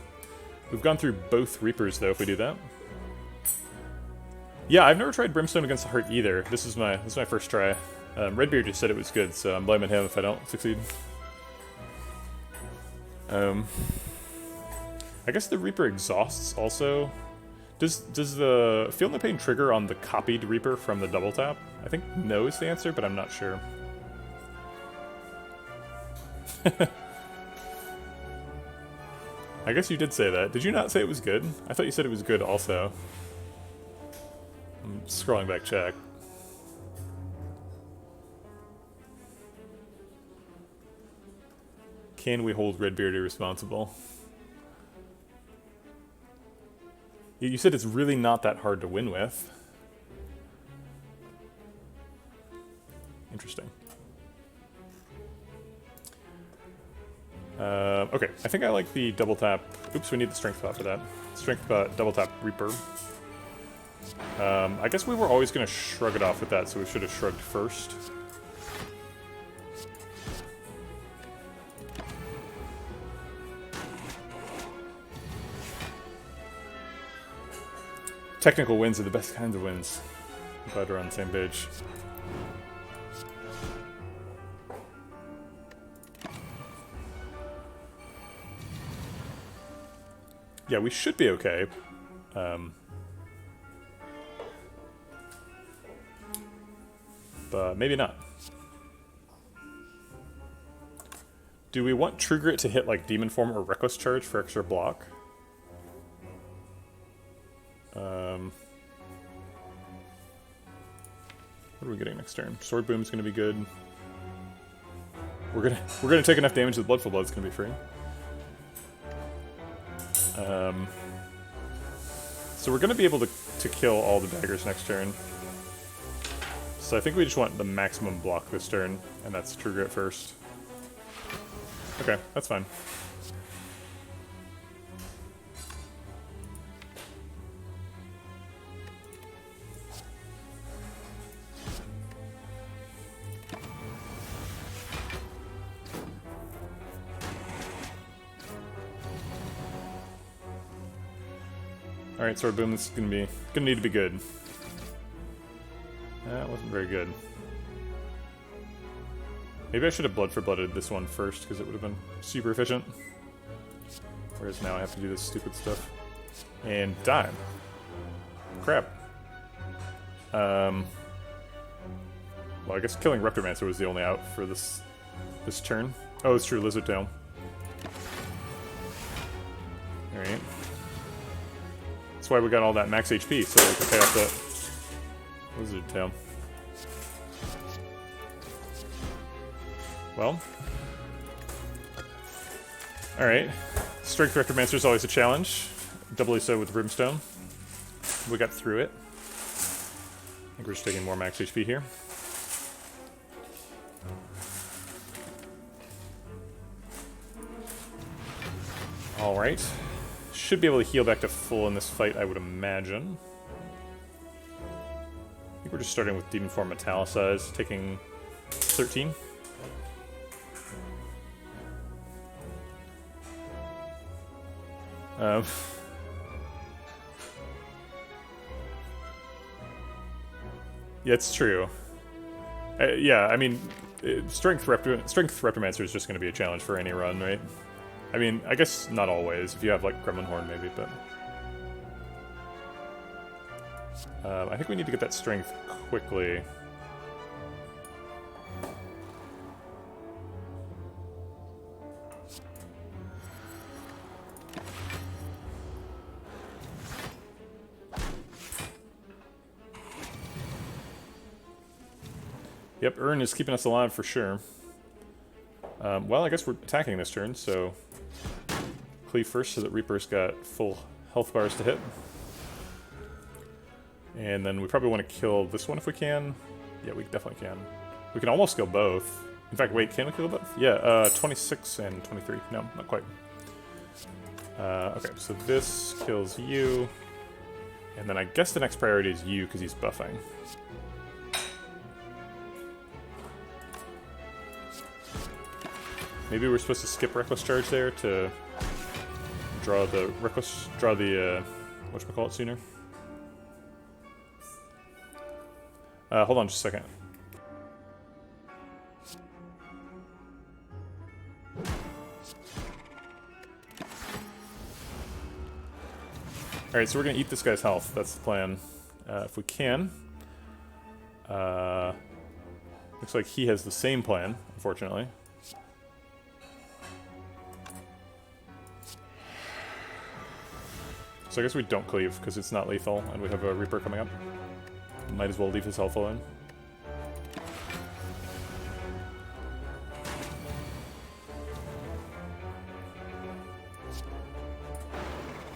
We've gone through both Reapers, though, if we do that. Yeah, I've never tried Brimstone against the Heart either. This is my first try. Redbeard just said it was good, so I'm blaming him if I don't succeed. I guess the Reaper exhausts also. Does the Feel No Pain trigger on the copied Reaper from the double tap? I think no is the answer, but I'm not sure. I guess you did say that. Did you not say it was good? I thought you said it was good also. I'm scrolling back check. Can we hold Redbeard irresponsible? You said it's really not that hard to win with. Interesting. Okay, I think I like the double tap. Oops, we need the strength bot for that. Strength bot, double tap Reaper. I guess we were always going to shrug it off with that, so we should have shrugged first. Technical wins are the best kinds of wins. I'm glad we're on the same page. Yeah, we should be okay. But maybe not. Do we want True Grit to hit like Demon Form or Reckless Charge for extra block? What are we getting next turn? Sword Boom's gonna be good. We're gonna take enough damage that Bloodful Blood's gonna be free. So we're gonna be able to kill all the daggers next turn. So I think we just want the maximum block this turn, and that's True Grit first. Okay, that's fine. Alright, Sword Boom, this is gonna need to be good. That wasn't very good. Maybe I should have Blood for Blooded this one first, because it would have been super efficient. Whereas now I have to do this stupid stuff. And dime. Crap. Well, I guess killing Reptomancer was the only out for this turn. Oh, it's true, Lizard Tail. Alright. That's why we got all that max HP, so we can pay off that Lizard Tail. Well. Alright. Strength Rectomancer is always a challenge. Doubly so with Brimstone. We got through it. I think we're just taking more max HP here. Alright. Should be able to heal back to full in this fight, I would imagine. I think we're just starting with Demon Form Metallicized, taking 13. Yeah, it's true. Yeah, I mean, Strength Reptomancer is just going to be a challenge for any run, right? I mean, I guess not always. If you have like Gremlin Horn, maybe, but I think we need to get that strength quickly. Yep, Urn is keeping us alive for sure. Well, I guess we're attacking this turn, so cleave first so that Reaper's got full health bars to hit. And then we probably want to kill this one if we can. Yeah, we definitely can. We can almost kill both. In fact, wait, can we kill both? Yeah, 26 and 23. No, not quite. Okay, so this kills you. And then I guess the next priority is you because he's buffing. Maybe we're supposed to skip Reckless Charge there to draw the whatchamacallit sooner. Hold on just a second. Alright, so we're gonna eat this guy's health. That's the plan. If we can. Looks like he has the same plan, unfortunately. So I guess we don't cleave, because it's not lethal, and we have a Reaper coming up. Might as well leave his health alone.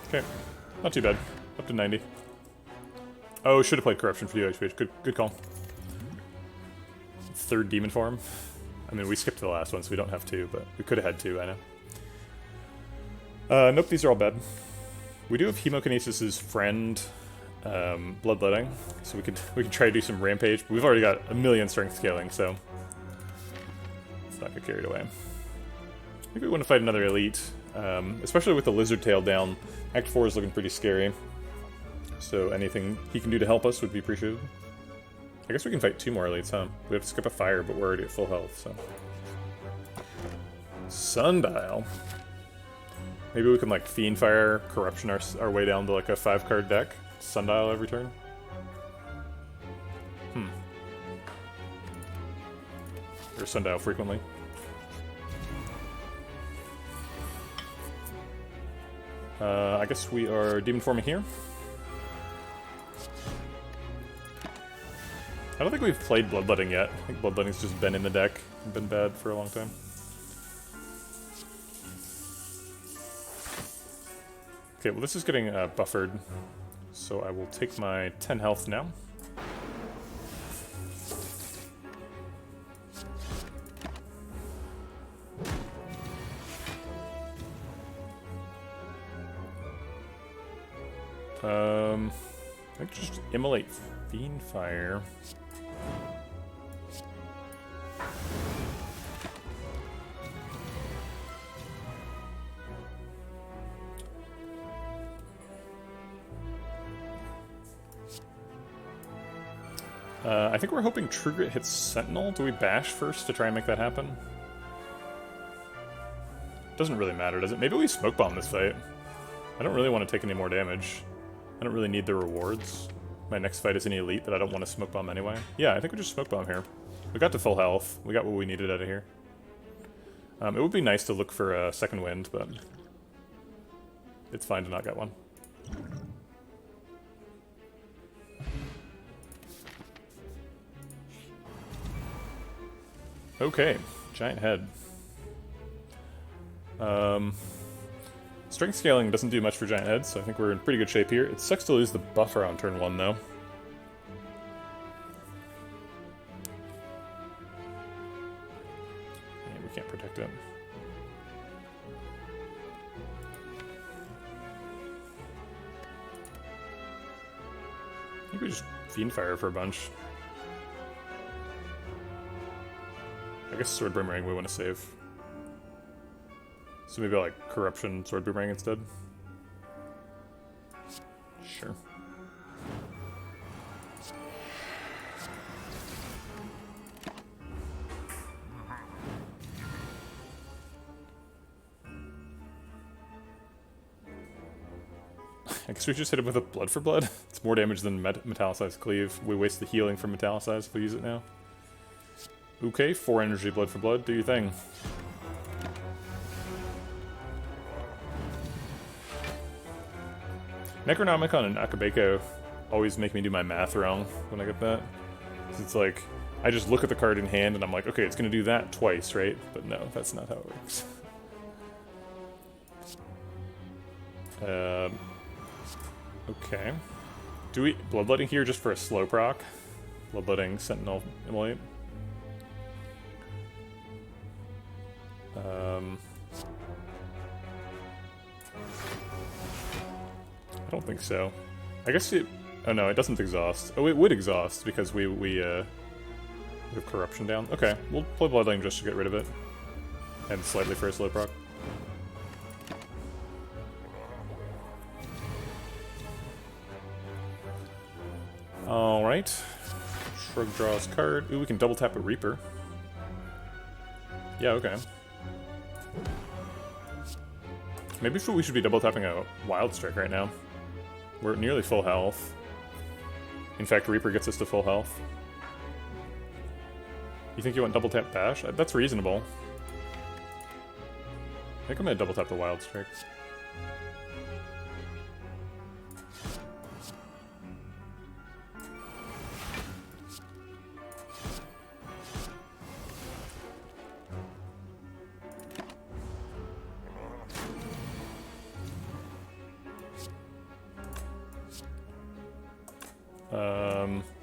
Okay, not too bad. Up to 90. Oh, should have played Corruption for you, HP. Good call. Third Demon Form. I mean, we skipped the last one, so we don't have two, but we could have had two, I know. Nope, these are all bad. We do have Hemokinesis' friend, Bloodletting, so we could try to do some Rampage, but we've already got a million strength scaling, so let's not get carried away. I think we want to fight another elite, especially with the Lizard Tail down. Act 4 is looking pretty scary, so anything he can do to help us would be appreciated. I guess we can fight two more elites, huh? We have to skip a fire, but we're already at full health, so. Sundial. Maybe we can, like, Fiendfire, Corruption our way down to, like, a 5-card deck. Sundial every turn. Or Sundial frequently. I guess we are Demon Forming here. I don't think we've played Bloodletting yet. I think Bloodletting's just been in the deck and been bad for a long time. Okay, well this is getting buffered, so I will take my 10 health now. I think just Immolate Fiendfire. I think we're hoping True Grit hits Sentinel. Do we bash first to try and make that happen? Doesn't really matter, does it? Maybe we Smoke Bomb this fight. I don't really want to take any more damage. I don't really need the rewards. My next fight is an elite that I don't want to Smoke Bomb anyway. Yeah, I think we just Smoke Bomb here. We got to full health. We got what we needed out of here. It would be nice to look for a second wind, but it's fine to not get one. Okay, Giant Head. Strength scaling doesn't do much for Giant Head, so I think we're in pretty good shape here. It sucks to lose the buffer on turn 1, though. And we can't protect it. I think we just Fiendfire for a bunch. I guess Sword Boomerang we want to save. So maybe like Corruption, Sword Boomerang instead? Sure. I guess we just hit him with a blood for blood. It's more damage than metallicized cleave. We waste the healing from metallicized if we use it now. Okay, 4 energy blood for blood. Do your thing. Necronomicon and Akabeko always make me do my math wrong when I get that. It's like, I just look at the card in hand and I'm like, okay, it's going to do that twice, right? But no, that's not how it works. Okay. Do we bloodletting here just for a slow proc? Bloodletting Sentinel Immolate. I don't think so. I guess it... Oh no, it doesn't exhaust. Oh, it would exhaust because we have corruption down. Okay, we'll play bloodletting just to get rid of it. And slightly for a slow proc. Alright. Shrug draws card. Ooh, we can double tap a Reaper. Yeah, okay. Maybe we should be double tapping a Wild Strike right now. We're at nearly full health. In fact, Reaper gets us to full health. You think you want double tap Bash? That's reasonable. I think I'm gonna double tap the Wild Strike.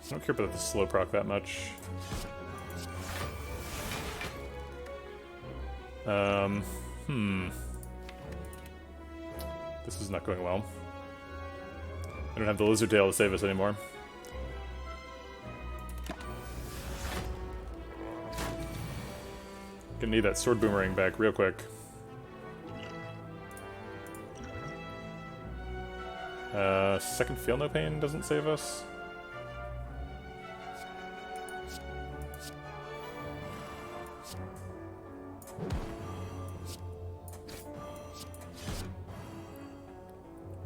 I don't care about the slow proc that much. This is not going well. I don't have the Lizard Tail to save us anymore. Gonna need that Sword Boomerang back real quick. Second Feel No Pain doesn't save us.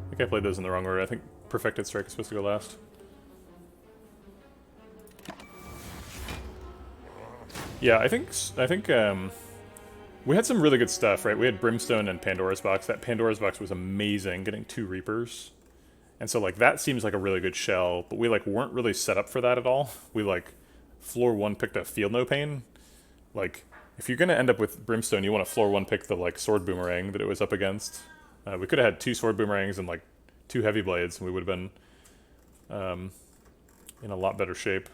I think I played those in the wrong order. I think Perfected Strike is supposed to go last. Yeah, I think we had some really good stuff, right? We had Brimstone and Pandora's Box. That Pandora's Box was amazing, getting 2 Reapers. And so, like, that seems like a really good shell, but we, like, weren't really set up for that at all. We, like, floor 1 picked a Feel No Pain. Like, if you're gonna end up with Brimstone, you want to floor 1 pick the, like, Sword Boomerang that it was up against. We could have had 2 Sword Boomerangs and, like, 2 Heavy Blades, and we would have been in a lot better shape.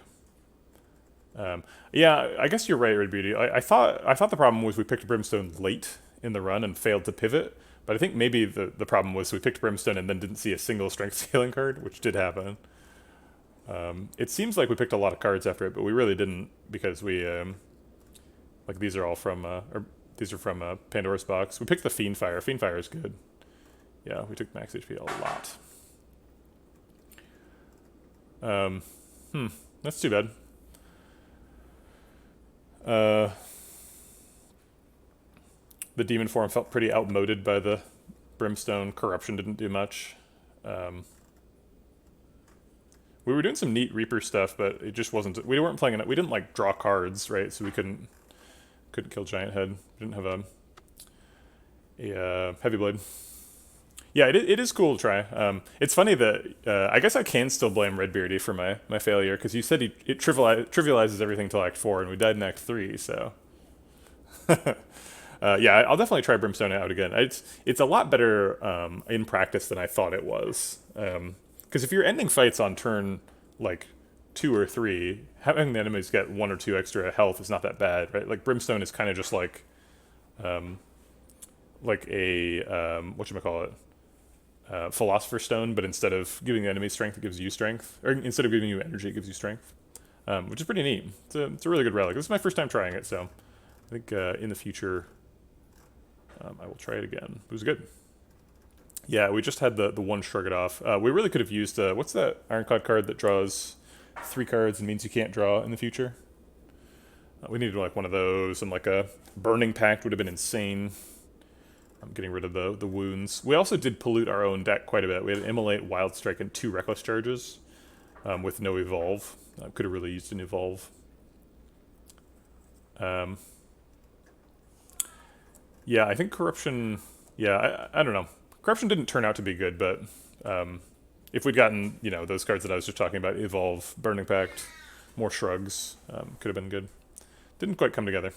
Yeah, I guess you're right, Red Beauty. I thought the problem was we picked Brimstone late in the run and failed to pivot. But I think maybe the problem was we picked Brimstone and then didn't see a single strength scaling card, which did happen. It seems like we picked a lot of cards after it, but we really didn't because we, like these are all from, these are from Pandora's Box. We picked the Fiendfire. Fiendfire is good. Yeah, we took max HP a lot. That's too bad. The demon form felt pretty outmoded by the Brimstone. Corruption didn't do much. We were doing some neat Reaper stuff, but it just wasn't. We weren't playing. We didn't like draw cards, right? So we couldn't kill Giant Head. We didn't have a Heavy Blade. Yeah, it is cool to try. It's funny that I guess I can still blame Redbeardy for my failure because you said it trivializes everything till Act 4, and we died in Act 3. So. Yeah, I'll definitely try Brimstone out again. It's a lot better in practice than I thought it was. Because if you're ending fights on turn, like, 2 or 3, having the enemies get 1 or 2 extra health is not that bad, right? Like, Brimstone is kind of just like a, whatchamacallit, Philosopher's Stone, but instead of giving the enemy strength, it gives you strength. Or instead of giving you energy, it gives you strength. Which is pretty neat. It's a really good relic. This is my first time trying it, so I think in the future... I will try it again. It was good. Yeah, we just had the one Shrug It Off. We really could have used, what's that Ironclad card that draws 3 cards and means you can't draw in the future? We needed like one of those, and like a Burning Pact would have been insane. I'm getting rid of the wounds. We also did pollute our own deck quite a bit. We had Immolate, Wild Strike, and 2 Reckless Charges with no Evolve. Could have really used an Evolve. Yeah, I think Corruption... Yeah, I don't know. Corruption didn't turn out to be good, but if we'd gotten, those cards that I was just talking about, Evolve, Burning Pact, more Shrugs, could have been good. Didn't quite come together.